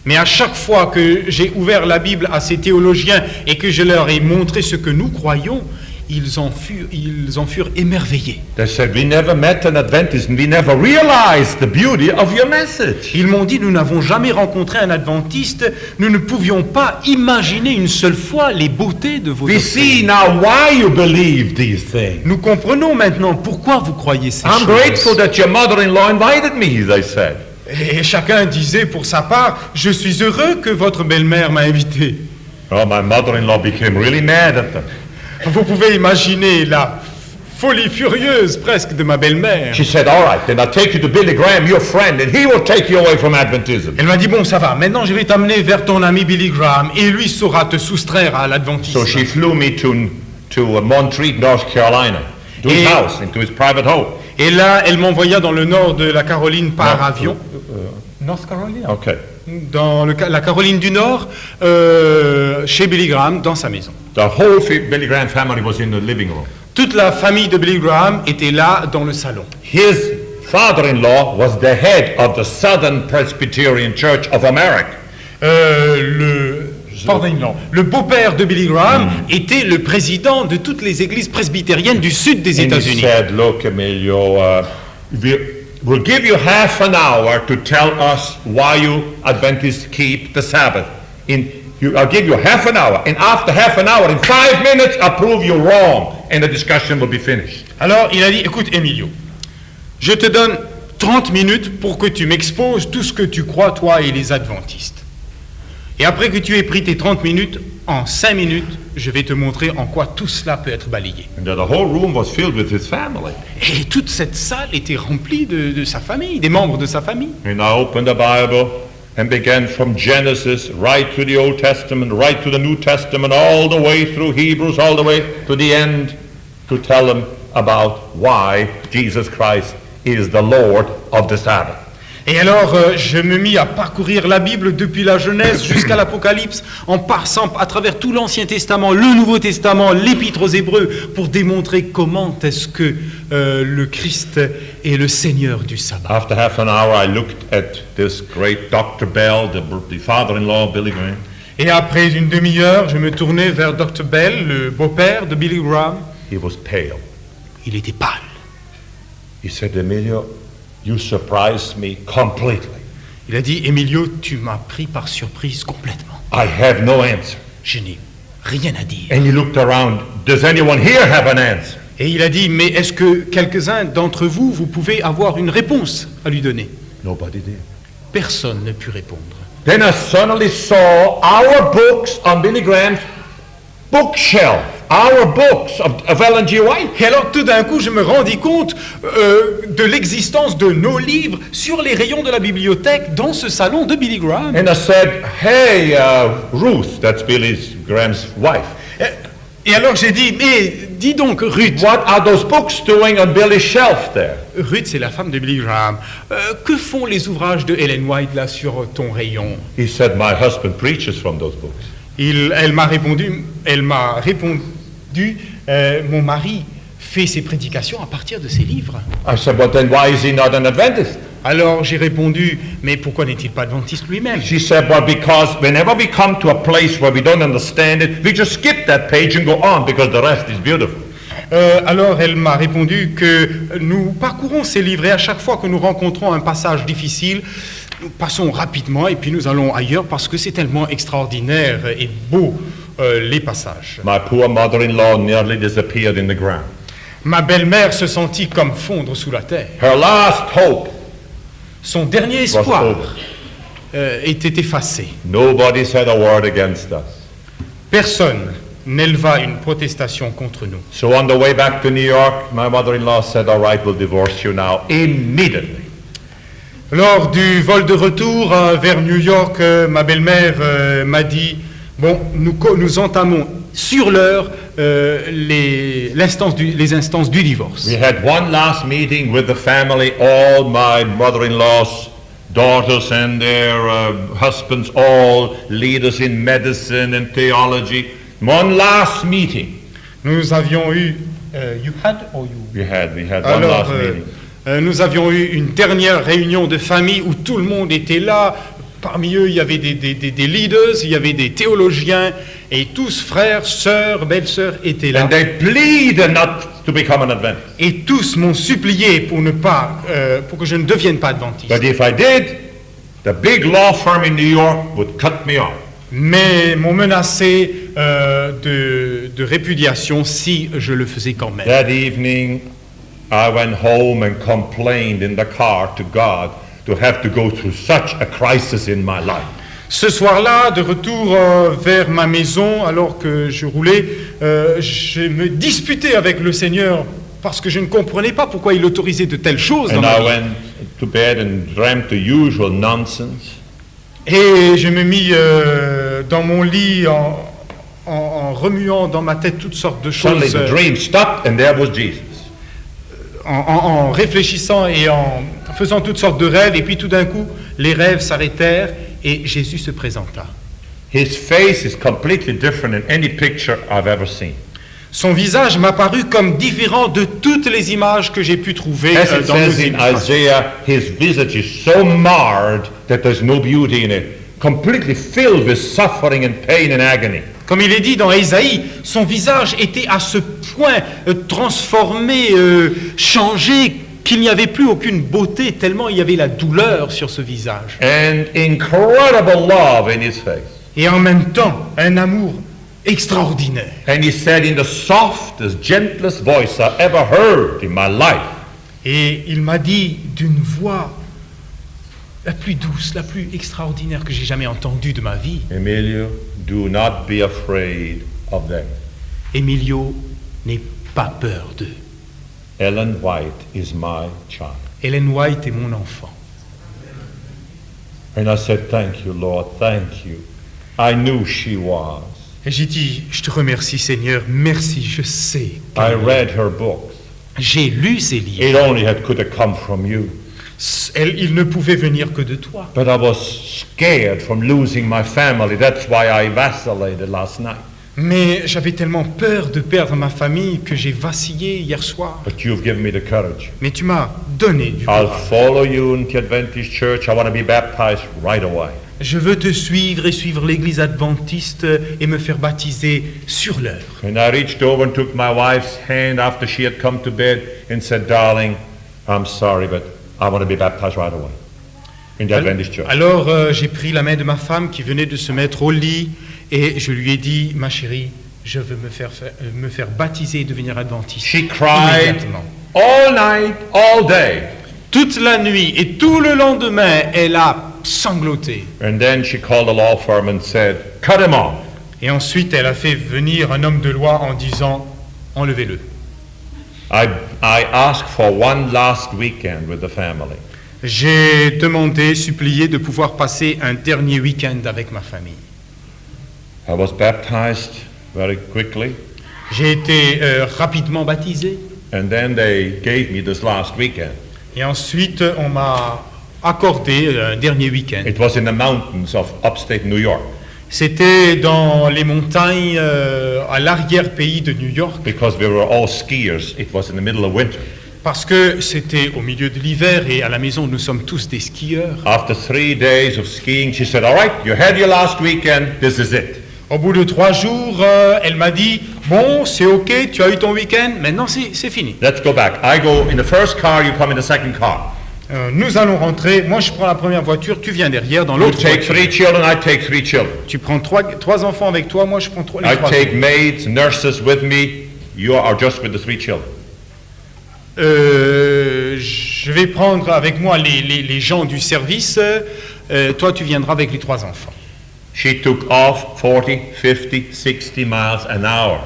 Speaker 2: Mais à chaque fois que j'ai ouvert la Bible à ces théologiens et que je leur ai montré ce que nous croyons, ils en furent émerveillés.
Speaker 1: They said, we never met an Adventist and we never realized the beauty of your message.
Speaker 2: Ils m'ont dit, nous n'avons jamais rencontré un adventiste, nous ne pouvions pas imaginer une seule fois les beautés de vos
Speaker 1: We see now why you believe these things.
Speaker 2: Nous comprenons maintenant pourquoi vous croyez ces
Speaker 1: I'm
Speaker 2: choses.
Speaker 1: grateful that your mother-in-law invited me, they said.
Speaker 2: Et chacun disait pour sa part, je suis heureux que votre belle-mère m'a invité.
Speaker 1: Oh, my mother-in-law became really mad at them.
Speaker 2: Vous pouvez imaginer la folie furieuse presque de ma belle-mère.
Speaker 1: She said, all right, then I'll take you to Billy Graham, your friend, and he will take you away from Adventism.
Speaker 2: Elle m'a dit, bon, ça va, maintenant je vais t'amener vers ton ami Billy Graham et lui saura te soustraire à l'adventisme.
Speaker 1: So she flew me to Montreat, North Carolina, to his house, into his private home.
Speaker 2: Et là, elle m'envoya dans le nord de la Caroline par avion. North Carolina.
Speaker 1: Okay.
Speaker 2: Dans la Caroline du Nord, chez Billy Graham, dans sa maison.
Speaker 1: The whole Billy Graham family was in the living room.
Speaker 2: Toute la famille de Billy Graham était là dans le salon.
Speaker 1: His father-in-law was the head of the Southern Presbyterian Church of America.
Speaker 2: Le beau-père de Billy Graham était le président de toutes les églises presbytériennes du sud des
Speaker 1: And he
Speaker 2: États-Unis.
Speaker 1: said, look, Emilio, we'll give you half an hour to tell us why you Adventists keep the Sabbath. I'll give you half an hour, and after half an hour, in 5 minutes, I'll prove you wrong, and the discussion will be finished.
Speaker 2: Alors il a dit, écoute Emilio, je te donne 30 minutes pour que tu m'exposes tout ce que tu crois, toi et les adventistes. Et après que tu aies pris tes 30 minutes, en 5 minutes, je vais te montrer en quoi tout cela peut être balayé.
Speaker 1: And the whole room was filled with his family.
Speaker 2: Et toute cette salle était remplie de sa famille, des membres de sa famille.
Speaker 1: And I opened the Bible and began from Genesis right to the Old Testament, right to the New Testament, all the way through Hebrews, all the way to the end, to tell them about why Jesus Christ is the Lord of the Sabbath.
Speaker 2: Et alors, je me mis à parcourir la Bible depuis la Genèse jusqu'à l'Apocalypse, en passant à travers tout l'Ancien Testament, le Nouveau Testament, l'Épître aux Hébreux, pour démontrer comment est-ce que le Christ est le Seigneur du sabbat.
Speaker 1: After half an hour, I looked at this great Dr. Bell, the father-in-law of Billy Graham.
Speaker 2: Et après une demi-heure, je me tournais vers Dr. Bell, le beau-père de Billy Graham.
Speaker 1: He was pale.
Speaker 2: Il était pâle.
Speaker 1: He said, Emilio, you surprised me completely.
Speaker 2: Il a dit, Emilio, tu m'as pris par surprise complètement.
Speaker 1: I have no answer.
Speaker 2: Je n'ai rien à dire.
Speaker 1: And he looked around. Does anyone here have an answer?
Speaker 2: Et il a dit, mais est-ce que quelques-uns d'entre vous, vous pouvez avoir une réponse à lui donner?
Speaker 1: Nobody did.
Speaker 2: Personne ne put répondre.
Speaker 1: Then I suddenly saw our books on Billy Graham's bookshelf. Our books of Ellen G. White.
Speaker 2: Et alors tout d'un coup, je me rendis compte de l'existence de nos livres sur les rayons de la bibliothèque dans ce salon de Billy Graham.
Speaker 1: And I said, hey, Ruth, that's Billy Graham's wife.
Speaker 2: Et alors j'ai dit, mais dis donc Ruth.
Speaker 1: What are those books doing on Billy's shelf there?
Speaker 2: Ruth, c'est la femme de Billy Graham. Que font les ouvrages de Ellen White là sur ton rayon?
Speaker 1: He said, my husband preaches from those books.
Speaker 2: Elle m'a répondu, mon mari fait ses prédications à partir de ses livres.
Speaker 1: I said, well, then why is he not an Adventist?
Speaker 2: Alors j'ai répondu, mais pourquoi n'est-il pas adventiste lui-même?
Speaker 1: She said, well, because whenever we come to a place where we don't understand it, we just skip that page and go on because the rest is beautiful.
Speaker 2: Alors elle m'a répondu que nous parcourons ces livres et à chaque fois que nous rencontrons un passage difficile, nous passons rapidement et puis nous allons ailleurs parce que c'est tellement extraordinaire et beau les passages.
Speaker 1: My poor mother-in-law nearly disappeared in the ground.
Speaker 2: Ma belle-mère se sentit comme fondre sous la terre.
Speaker 1: Her last hope
Speaker 2: Son dernier
Speaker 1: was
Speaker 2: espoir
Speaker 1: over.
Speaker 2: était effacé.
Speaker 1: Nobody said a word against us.
Speaker 2: Personne n'éleva une protestation contre nous.
Speaker 1: So on the way back to New York, my mother-in-law said, all right, we'll divorce you now immediately.
Speaker 2: Lors du vol de retour vers New York, ma belle-mère m'a dit, bon, nous entamons sur l'heure les instances du divorce.
Speaker 1: We had one last meeting with the family, all my mother-in-law's daughters and their husbands, all leaders in medicine and theology. One last meeting.
Speaker 2: Nous avions eu... you had or you?
Speaker 1: We had one
Speaker 2: Alors,
Speaker 1: last meeting.
Speaker 2: Nous avions eu une dernière réunion de famille où tout le monde était là. Parmi eux, il y avait des leaders, il y avait des théologiens, et tous, frères, sœurs, belles-sœurs, étaient là.
Speaker 1: And they pleaded not to become an Adventist.
Speaker 2: Et tous m'ont supplié pour que je ne devienne pas adventiste.
Speaker 1: But if I did, the big law firm in New York would cut me off.
Speaker 2: Mais m'ont menacé de répudiation si je le faisais quand même.
Speaker 1: That evening, I went home and complained in the car to God to have to go through such a crisis in my life.
Speaker 2: Ce soir-là, de retour vers ma maison, alors que je roulais, je me disputais avec le Seigneur parce que je ne comprenais pas pourquoi il autorisait de telles choses dans
Speaker 1: And
Speaker 2: ma
Speaker 1: I
Speaker 2: vie.
Speaker 1: went to bed and dreamt the usual nonsense.
Speaker 2: Et je me mis dans mon lit en remuant dans ma tête toutes sortes de
Speaker 1: Suddenly
Speaker 2: choses,
Speaker 1: the dream stopped and there was Jesus.
Speaker 2: en réfléchissant et en faisant toutes sortes de rêves. Et puis tout d'un coup, les rêves s'arrêtèrent et Jésus se présenta.
Speaker 1: His face is completely different in any picture I've ever seen.
Speaker 2: Son visage m'a paru comme différent de toutes les images que j'ai pu trouver
Speaker 1: As it
Speaker 2: dans nos
Speaker 1: says in
Speaker 2: illustrations.
Speaker 1: Isaiah, his visage is so marred that there's no beauty in it, completely filled with suffering and pain and agony.
Speaker 2: Comme il est dit dans Ésaïe, son visage était à ce point transformé, changé, qu'il n'y avait plus aucune beauté, tellement il y avait la douleur sur ce visage.
Speaker 1: And incredible love in his face.
Speaker 2: Et en même temps, un amour extraordinaire.
Speaker 1: And he said in the softest, gentlest voice I ever heard in my life,
Speaker 2: Et il m'a dit d'une voix la plus douce, la plus extraordinaire que j'ai jamais entendue de ma vie,
Speaker 1: Emilio, do not be afraid of them.
Speaker 2: Emilio, n'aie pas peur d'eux.
Speaker 1: Ellen White is my child.
Speaker 2: Ellen White est mon enfant.
Speaker 1: And I said, thank you, Lord, thank you. I knew she was.
Speaker 2: Et j'ai dit, je te remercie Seigneur, merci, je sais.
Speaker 1: I read her books.
Speaker 2: J'ai lu ces livres.
Speaker 1: It only could have come from you.
Speaker 2: Il ne pouvait venir que de toi.
Speaker 1: But I was scared from losing my family. That's why I vacillated last night.
Speaker 2: Mais j'avais tellement peur de perdre ma famille que j'ai vacillé hier soir.
Speaker 1: But you've given me the courage.
Speaker 2: Mais tu m'as donné du
Speaker 1: I'll
Speaker 2: courage.
Speaker 1: follow you in the Adventist church. I want to be baptized right away.
Speaker 2: Je veux te suivre et suivre l'église adventiste et me faire baptiser sur l'heure.
Speaker 1: And I reached over and took my wife's hand after she had come to bed and said, darling, I'm sorry, but I want to be baptized right away in the Adventist church.
Speaker 2: Alors j'ai pris la main de ma femme qui venait de se mettre au lit et je lui ai dit, ma chérie, je veux me faire baptiser et devenir adventiste.
Speaker 1: She cried
Speaker 2: Immédiatement.
Speaker 1: all night, all day.
Speaker 2: Toute la nuit et tout le lendemain, elle a sangloté.
Speaker 1: And then she called the law firm and said, cut him off.
Speaker 2: Et ensuite, elle a fait venir un homme de loi en disant, enlevez-le.
Speaker 1: I asked for one last weekend with the family.
Speaker 2: J'ai demandé, supplié de pouvoir passer un dernier week-end avec ma famille.
Speaker 1: I was baptized very quickly,
Speaker 2: J'ai été rapidement baptisé.
Speaker 1: and then they gave me this last weekend.
Speaker 2: Et ensuite, on m'a accordé un dernier week-end.
Speaker 1: It was in the mountains of upstate New York,
Speaker 2: C'était dans les montagnes à l'arrière-pays de New York,
Speaker 1: because we were all skiers. It was in the middle of winter.
Speaker 2: parce que c'était au milieu de l'hiver et à la maison, nous sommes tous des skieurs.
Speaker 1: After 3 days of skiing, she said, all right, you had your last weekend, this is it.
Speaker 2: Au bout de 3 jours, elle m'a dit, bon, c'est ok, tu as eu ton week-end, maintenant c'est fini.
Speaker 1: Let's go back. I go in the first car, you come in the second car.
Speaker 2: Nous allons rentrer, moi je prends la première voiture, tu viens derrière dans
Speaker 1: You
Speaker 2: l'autre
Speaker 1: take
Speaker 2: voiture.
Speaker 1: 3 children, I take 3 children.
Speaker 2: Tu prends trois enfants avec toi, moi je prends les
Speaker 1: I
Speaker 2: 3
Speaker 1: take
Speaker 2: enfants.
Speaker 1: maids, nurses with me. You are just with the 3 children.
Speaker 2: Je vais prendre avec moi les gens du service, toi tu viendras avec les 3 enfants.
Speaker 1: She took off 40, 50, 60 miles an hour.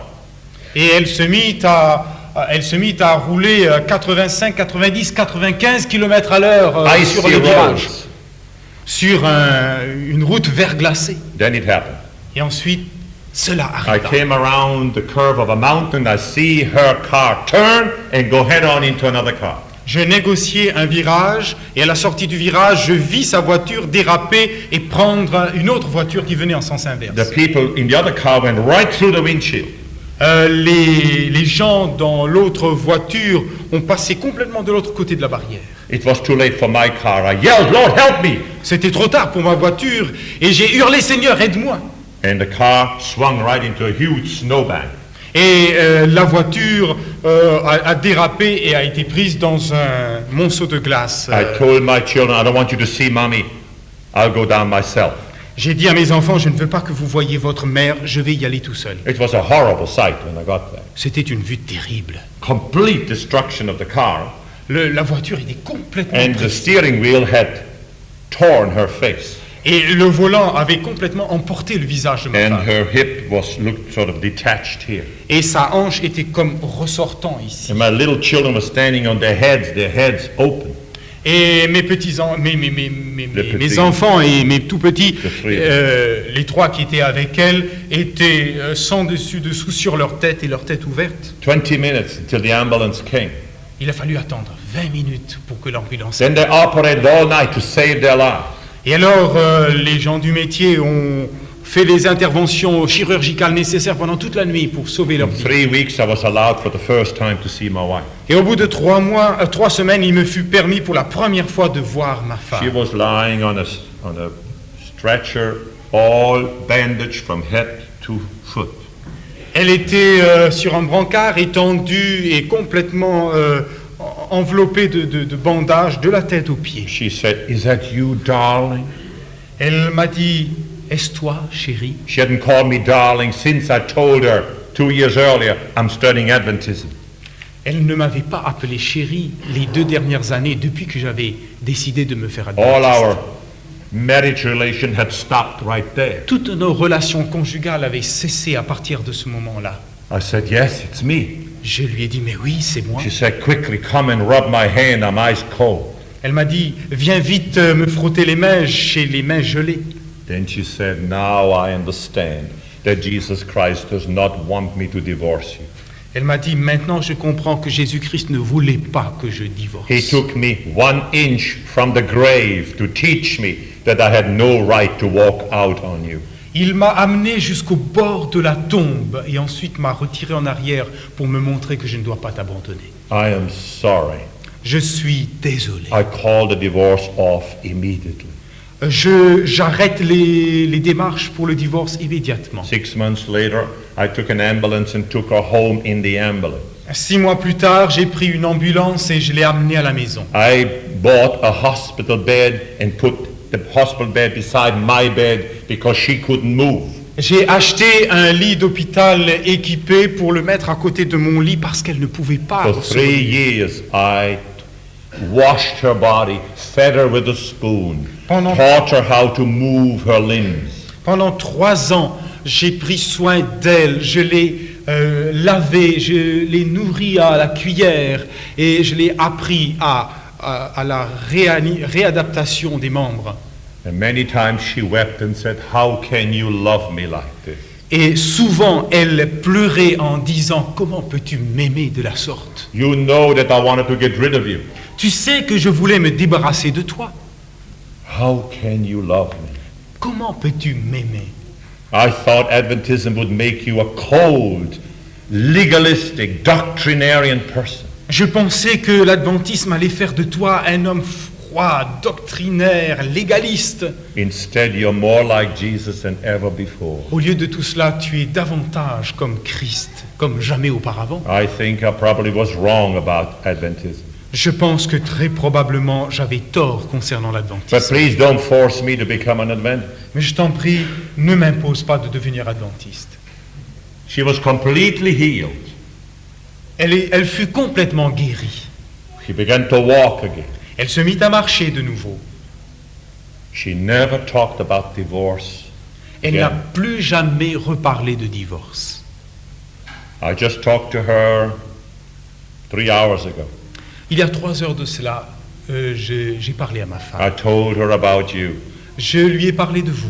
Speaker 2: Et elle se mit à elle se mit à rouler 85, 90, 95 km à l'heure
Speaker 1: Icy
Speaker 2: sur le virage,
Speaker 1: roads.
Speaker 2: sur une route verglacée.
Speaker 1: Then it happened.
Speaker 2: Et ensuite, cela
Speaker 1: I
Speaker 2: arriva.
Speaker 1: came around the curve of a mountain. I see her car turn and go head on into another car.
Speaker 2: Je négociais un virage et à la sortie du virage, je vis sa voiture déraper et prendre une autre voiture qui venait en sens inverse.
Speaker 1: The people in the other car went right through the windshield.
Speaker 2: Les gens dans l'autre voiture ont passé complètement de l'autre côté de la barrière.
Speaker 1: It was too late for my car. I yelled, "Lord, help me!"
Speaker 2: C'était trop tard pour ma voiture et j'ai hurlé, Seigneur, aide-moi.
Speaker 1: And the car swung right into a huge snowbank.
Speaker 2: Et la voiture a dérapé et a été prise dans un monceau de glace.
Speaker 1: I told my children, I don't want you to see mommy. I'll go down myself.
Speaker 2: J'ai dit à mes enfants, je ne veux pas que vous voyiez votre mère, je vais y aller tout seul.
Speaker 1: It was a horrible sight when I got there.
Speaker 2: C'était une vue terrible.
Speaker 1: Complete destruction of the car,
Speaker 2: La voiture était complètement
Speaker 1: and the
Speaker 2: prise.
Speaker 1: steering wheel had torn her face,
Speaker 2: Et le volant avait complètement emporté le visage de ma
Speaker 1: and
Speaker 2: femme.
Speaker 1: her hip looked sort of detached here.
Speaker 2: Et sa hanche était comme ressortant ici.
Speaker 1: And my little children were standing on their heads open.
Speaker 2: Et mes petits mes enfants et mes tout petits, les trois qui étaient avec elle, étaient sans dessus-dessous sur leur tête et leur tête ouverte.
Speaker 1: 20 minutes until the ambulance came.
Speaker 2: Il a fallu attendre 20 minutes pour que l'ambulance...
Speaker 1: Then they operated all night to save their lives.
Speaker 2: Et alors, les gens du métier ont fait les interventions chirurgicales nécessaires pendant toute la nuit pour sauver leur
Speaker 1: In
Speaker 2: vie.
Speaker 1: 3 weeks, I was allowed for the first time to see my wife.
Speaker 2: Et au bout de 3 semaines, il me fut permis pour la première fois de voir ma
Speaker 1: She
Speaker 2: femme.
Speaker 1: was lying on a stretcher, all bandaged from head to foot.
Speaker 2: Elle était sur un brancard étendue et complètement enveloppée de bandages de la tête aux pieds.
Speaker 1: She said, "Is that you, darling?"
Speaker 2: Elle m'a dit, est-ce toi, chérie?
Speaker 1: She hadn't called me darling since I told her 2 years earlier I'm studying Adventism.
Speaker 2: Elle ne m'avait pas appelé chérie les 2 dernières années depuis que j'avais décidé de me faire
Speaker 1: All
Speaker 2: adventiste.
Speaker 1: our marriage relation had stopped right there.
Speaker 2: Toutes nos relations conjugales avaient cessé à partir de ce moment-là.
Speaker 1: I said, "Yes, it's me."
Speaker 2: Je lui ai dit, mais oui, c'est moi.
Speaker 1: She said, "Quickly come and rub my hand, I'm ice cold."
Speaker 2: Elle m'a dit, viens vite me frotter les mains, j'ai les mains gelées.
Speaker 1: Then she said, "Now I understand that Jesus Christ does not want me to divorce you.
Speaker 2: Elle m'a dit, maintenant je comprends que Jésus-Christ ne voulait pas que je divorce.
Speaker 1: He took me 1 inch from the grave to teach me that I had no right to walk out on you."
Speaker 2: Il m'a amené jusqu'au bord de la tombe et ensuite m'a retiré en arrière pour me montrer que je ne dois pas t'abandonner.
Speaker 1: I am sorry.
Speaker 2: Je suis désolé.
Speaker 1: I called the divorce off immediately.
Speaker 2: J'arrête les démarches pour le divorce immédiatement.
Speaker 1: 6 months later, I took an ambulance and took her home in the ambulance.
Speaker 2: 6 mois plus tard, j'ai pris une ambulance et je l'ai amenée à la maison.
Speaker 1: I bought a hospital bed and put the hospital bed beside my bed because she couldn't move.
Speaker 2: J'ai acheté un lit d'hôpital équipé pour le mettre à côté de mon lit parce qu'elle ne pouvait pas.
Speaker 1: For 3 years, I washed her body, fed her with a spoon,
Speaker 2: Pendant-
Speaker 1: taught her how to move her limbs.
Speaker 2: Pendant 3 ans, j'ai pris soin d'elle, je l'ai lavée, je l'ai nourrie à la cuillère et je l'ai appris à la réadaptation des membres.
Speaker 1: And many times she wept and said, "How can you love me like this?"
Speaker 2: Et souvent, elle pleurait en disant, comment peux-tu m'aimer de la sorte?
Speaker 1: You know that I wanted to get rid of you.
Speaker 2: Tu sais que je voulais me débarrasser de toi.
Speaker 1: How can you love me?
Speaker 2: Comment peux-tu m'aimer?
Speaker 1: I thought Adventism would make you a cold, legalistic, doctrinarian person.
Speaker 2: Je pensais que l'adventisme allait faire de toi un homme froid, doctrinaire, légaliste.
Speaker 1: Instead, you're more like Jesus than ever before.
Speaker 2: Au lieu de tout cela, tu es davantage comme Christ, comme jamais auparavant.
Speaker 1: I think I probably was wrong about Adventism.
Speaker 2: Je pense que très probablement j'avais tort concernant
Speaker 1: But
Speaker 2: l'adventisme.
Speaker 1: please don't force me to become an Adventist.
Speaker 2: Mais je t'en prie, ne m'impose pas de devenir adventiste.
Speaker 1: She was completely healed.
Speaker 2: Elle fut complètement guérie.
Speaker 1: She began to walk again.
Speaker 2: Elle se mit à marcher de nouveau.
Speaker 1: She never talked about divorce
Speaker 2: Elle n'a
Speaker 1: again.
Speaker 2: plus jamais reparlé de divorce.
Speaker 1: I just talked to her 3 hours ago.
Speaker 2: Il y a 3 heures de cela, j'ai parlé à ma femme.
Speaker 1: I told her about you.
Speaker 2: Je lui ai parlé de vous.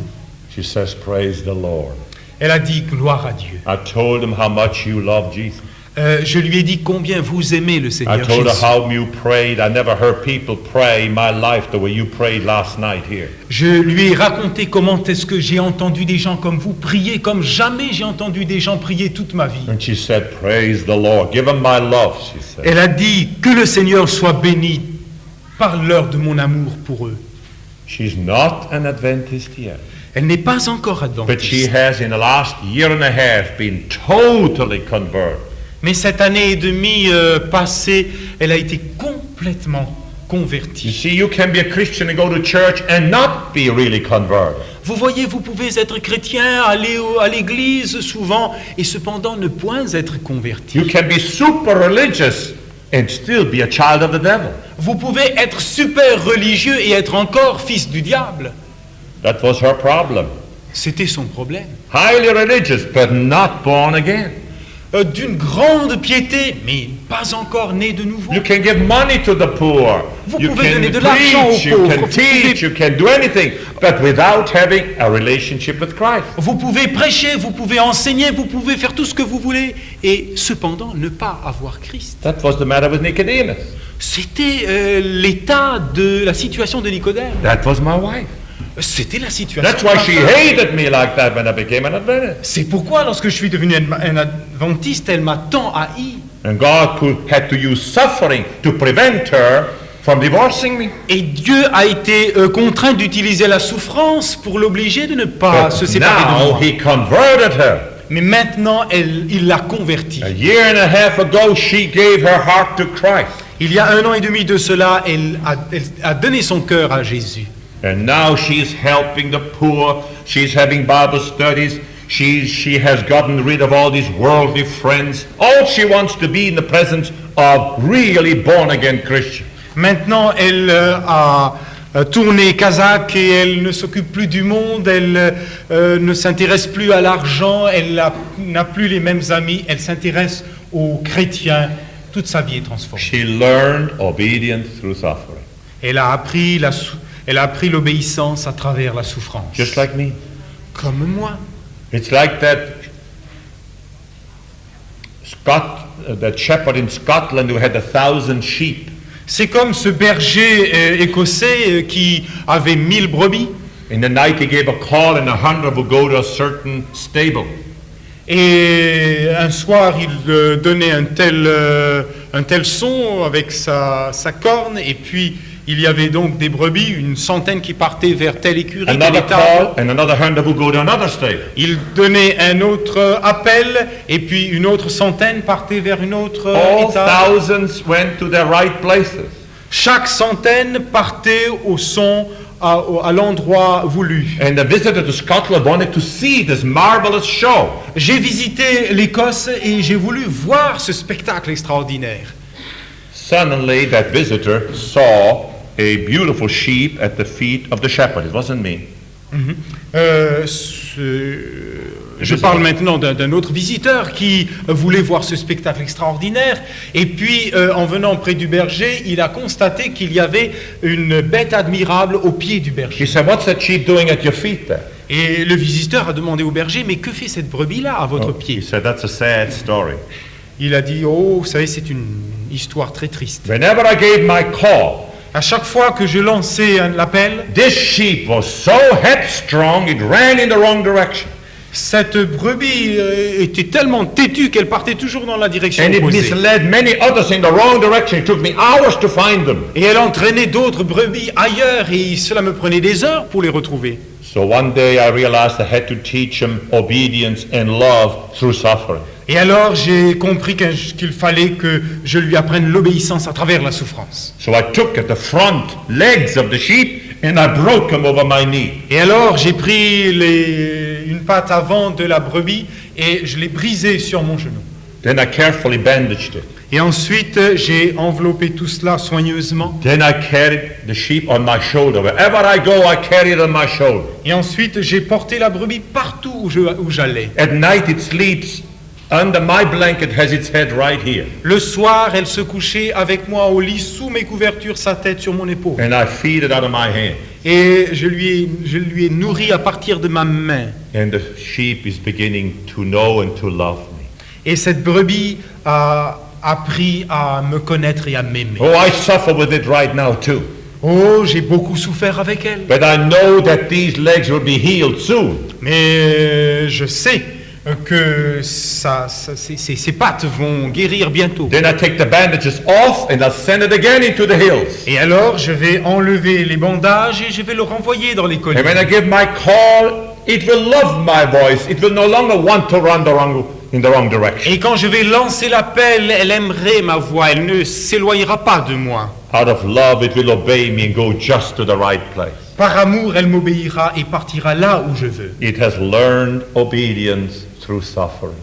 Speaker 1: She says, praise the Lord.
Speaker 2: Elle a dit gloire à Dieu.
Speaker 1: I told him how much you love Jesus.
Speaker 2: Je lui ai dit combien vous aimez le
Speaker 1: I
Speaker 2: Seigneur
Speaker 1: told her
Speaker 2: Jésus.
Speaker 1: how you prayed. I never heard people pray in my life the way you prayed last night here.
Speaker 2: Je lui ai raconté comment est-ce que j'ai entendu des gens comme vous prier, comme jamais j'ai entendu des gens prier toute ma vie.
Speaker 1: And she said, praise the Lord. Give him my love, she said.
Speaker 2: Elle a dit que le Seigneur soit béni. Parle-leur de mon amour pour eux.
Speaker 1: She's not an Adventist yet.
Speaker 2: Elle n'est pas encore
Speaker 1: But she
Speaker 2: adventiste.
Speaker 1: has, in the last year and a half, been totally converted.
Speaker 2: Mais cette année et demie passée, elle a été complètement
Speaker 1: You
Speaker 2: convertie.
Speaker 1: see, you can be a Christian and go to church and not be really converted.
Speaker 2: Vous voyez, vous pouvez être chrétien, aller à l'église souvent, et cependant ne point être converti.
Speaker 1: You can be super religious and still be a child of the devil.
Speaker 2: Vous pouvez être super religieux et être encore fils du diable.
Speaker 1: That was her problem.
Speaker 2: C'était son problème.
Speaker 1: Highly religious, but not born again.
Speaker 2: D'une grande piété, mais pas encore né de nouveau.
Speaker 1: You can give money to the poor.
Speaker 2: Vous
Speaker 1: You
Speaker 2: pouvez
Speaker 1: can
Speaker 2: donner de l'argent
Speaker 1: preach,
Speaker 2: aux
Speaker 1: you
Speaker 2: pauvres.
Speaker 1: can
Speaker 2: Vous
Speaker 1: teach,
Speaker 2: pouvez-
Speaker 1: you can do anything, but without having a relationship with Christ.
Speaker 2: Vous pouvez prêcher, vous pouvez enseigner, vous pouvez faire tout ce que vous voulez, et cependant ne pas avoir Christ.
Speaker 1: That was the matter with Nicodemus.
Speaker 2: C'était l'état de la situation de Nicodème.
Speaker 1: That was my wife.
Speaker 2: C'était la situation.
Speaker 1: That's
Speaker 2: de
Speaker 1: why
Speaker 2: ma
Speaker 1: she
Speaker 2: femme.
Speaker 1: hated me like that when I became an Adventist.
Speaker 2: C'est pourquoi lorsque je suis devenu un adventiste, elle m'a tant haï.
Speaker 1: And God had to use suffering to prevent her from divorcing me.
Speaker 2: Et Dieu a été contraint d'utiliser la souffrance pour l'obliger de ne pas se
Speaker 1: But
Speaker 2: séparer de
Speaker 1: now
Speaker 2: moi.
Speaker 1: he converted her.
Speaker 2: Mais maintenant, il l'a convertie.
Speaker 1: A year and a half ago, she gave her heart to Christ.
Speaker 2: Il y a 1 an et demi de cela, elle a donné son cœur à Jésus.
Speaker 1: And now she's helping the poor. She's having Bible studies. She has gotten rid of all these worldly friends. All she wants to be in the presence of really born-again Christians.
Speaker 2: Maintenant, elle a tourné Kazakh et elle ne s'occupe plus du monde, elle ne s'intéresse plus à l'argent, elle n'a plus les mêmes amis, elle s'intéresse aux chrétiens. Toute sa vie est transformée.
Speaker 1: She learned obedience through suffering.
Speaker 2: Elle a appris l'obéissance à travers la souffrance.
Speaker 1: Just like me.
Speaker 2: Comme moi.
Speaker 1: It's like that that shepherd in Scotland who had 1,000 sheep.
Speaker 2: C'est comme ce berger écossais qui avait 1000 brebis.
Speaker 1: In the night he gave a call and 100 would go to a certain stable.
Speaker 2: Et un soir, il donnait un tel son avec sa corne, et puis il y avait donc des brebis, une centaine qui partaient vers telle écurie, telle
Speaker 1: Another
Speaker 2: étable.
Speaker 1: call and another 100 would go to another stable.
Speaker 2: Il donnait un autre appel, et puis une autre centaine partait vers une autre
Speaker 1: All
Speaker 2: étable.
Speaker 1: thousands went to their right places.
Speaker 2: Chaque centaine partait au son, à l'endroit voulu.
Speaker 1: And the visitor to Scotland wanted to see this marvelous show.
Speaker 2: J'ai visité l'Écosse et j'ai voulu voir ce spectacle extraordinaire.
Speaker 1: Suddenly that visitor saw a beautiful sheep at the feet of the shepherd. It wasn't me.
Speaker 2: Je parle maintenant d'un autre visiteur qui voulait voir ce spectacle extraordinaire. Et puis, en venant près du berger, il a constaté qu'il y avait une bête admirable au pied du
Speaker 1: He
Speaker 2: berger.
Speaker 1: said, "What's that sheep doing at your feet there?"
Speaker 2: Et le visiteur a demandé au berger, mais que fait cette brebis-là à votre
Speaker 1: He
Speaker 2: pied?
Speaker 1: said, "That's a sad story.
Speaker 2: Il a dit, oh, vous savez, c'est une histoire très triste.
Speaker 1: Whenever I gave my call,
Speaker 2: À chaque fois que je lançais l'appel,
Speaker 1: this sheep was so headstrong it ran in the wrong direction.
Speaker 2: cette brebis était tellement têtue qu'elle partait toujours dans la direction
Speaker 1: And it
Speaker 2: opposée.
Speaker 1: misled many others in the wrong direction. It took me hours to find them.
Speaker 2: Et elle entraînait d'autres brebis ailleurs et cela me prenait des heures pour les retrouver.
Speaker 1: So one day I realized I had to teach him obedience and love through suffering.
Speaker 2: Et alors j'ai compris qu'il fallait que je lui apprenne l'obéissance à travers la souffrance.
Speaker 1: So I took at the front legs of the sheep and I broke them over my knee.
Speaker 2: Et alors j'ai pris une patte avant de la brebis et je l'ai brisée sur mon genou.
Speaker 1: Then I carefully bandaged it.
Speaker 2: Et ensuite j'ai enveloppé tout cela soigneusement.
Speaker 1: Then I carried the sheep on my shoulder. Wherever I go, I carry it on my shoulder.
Speaker 2: Et ensuite j'ai porté la brebis partout où j'allais.
Speaker 1: At night it sleeps under my blanket has its head right here.
Speaker 2: Le soir, elle se couchait avec moi au lit sous mes couvertures, sa tête sur mon épaule.
Speaker 1: And I feed it out of my hand.
Speaker 2: Et je lui ai nourri à partir de ma main.
Speaker 1: And the sheep is beginning to know and to love me.
Speaker 2: Et cette brebis a appris à me connaître et à m'aimer.
Speaker 1: Oh, I suffer with it right now too.
Speaker 2: Oh, j'ai beaucoup souffert avec elle.
Speaker 1: But I know that these legs will be healed soon.
Speaker 2: Mais je sais que ses pattes vont guérir bientôt.
Speaker 1: Then I take the bandages off and I'll send it again into the hills.
Speaker 2: Et alors, je vais enlever les bandages et je vais le renvoyer dans les
Speaker 1: And
Speaker 2: collines.
Speaker 1: when I give my call, it will love my voice. It will no longer want to run in the wrong direction.
Speaker 2: Et quand je vais lancer l'appel, elle aimerait ma voix, elle ne s'éloignera pas de moi.
Speaker 1: Out of love, it will obey me and go just to the right place.
Speaker 2: Par amour, elle m'obéira et partira là où je veux.
Speaker 1: It has learned obedience through suffering.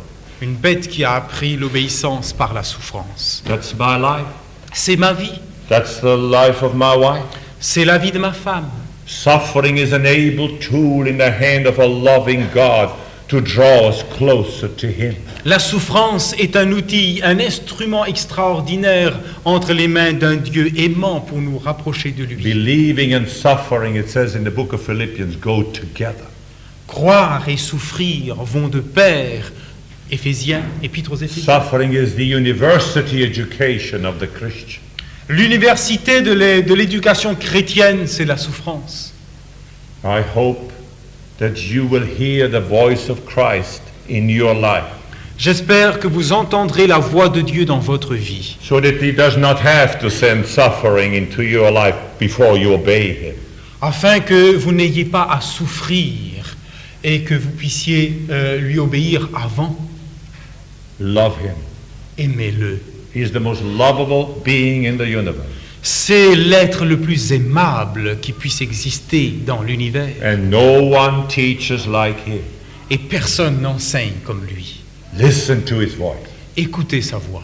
Speaker 2: Une bête qui a appris l'obéissance par la souffrance.
Speaker 1: That's my life.
Speaker 2: C'est ma vie,
Speaker 1: That's the life of my wife.
Speaker 2: c'est la vie de ma femme.
Speaker 1: Suffering is an able tool in the hand of a loving God to draw us closer to Him.
Speaker 2: La souffrance est un outil, un instrument extraordinaire entre les mains d'un Dieu aimant pour nous rapprocher de lui.
Speaker 1: Believing and suffering, it says in the book of Philippians, go together.
Speaker 2: Croire et souffrir vont de pair. Éphésiens, Épître aux Éphésiens.
Speaker 1: Suffering is the university education of the Christian.
Speaker 2: L'université de l'éducation chrétienne, c'est la souffrance.
Speaker 1: I hope that you will hear the voice of Christ in your life,
Speaker 2: J'espère que vous entendrez la voix de Dieu dans votre vie,
Speaker 1: so that He does not have to send suffering into your life before you obey Him.
Speaker 2: afin que vous n'ayez pas à souffrir et que vous puissiez lui obéir avant.
Speaker 1: Love Him.
Speaker 2: Aimez-le.
Speaker 1: He is the most lovable being in the universe.
Speaker 2: C'est l'être le plus aimable qui puisse exister dans l'univers.
Speaker 1: And no one teaches like Him.
Speaker 2: Et personne n'enseigne comme lui.
Speaker 1: Listen to His voice.
Speaker 2: Écoutez sa voix.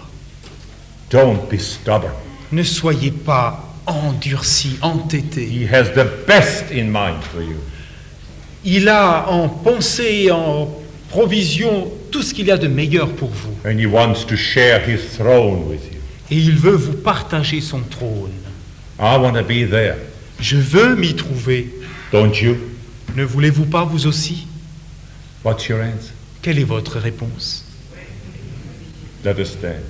Speaker 1: Don't be stubborn.
Speaker 2: Ne soyez pas endurcis, entêtés.
Speaker 1: He has the best in mind for you.
Speaker 2: Il a en pensée, en provision, tout ce qu'il y a de meilleur pour vous.
Speaker 1: And He wants to share His throne with you.
Speaker 2: Et il veut vous partager son trône.
Speaker 1: I want to be there.
Speaker 2: Je veux m'y trouver.
Speaker 1: Don't you?
Speaker 2: Ne voulez-vous pas vous aussi?
Speaker 1: What's your answer?
Speaker 2: Quelle est votre réponse?
Speaker 1: Let us stand.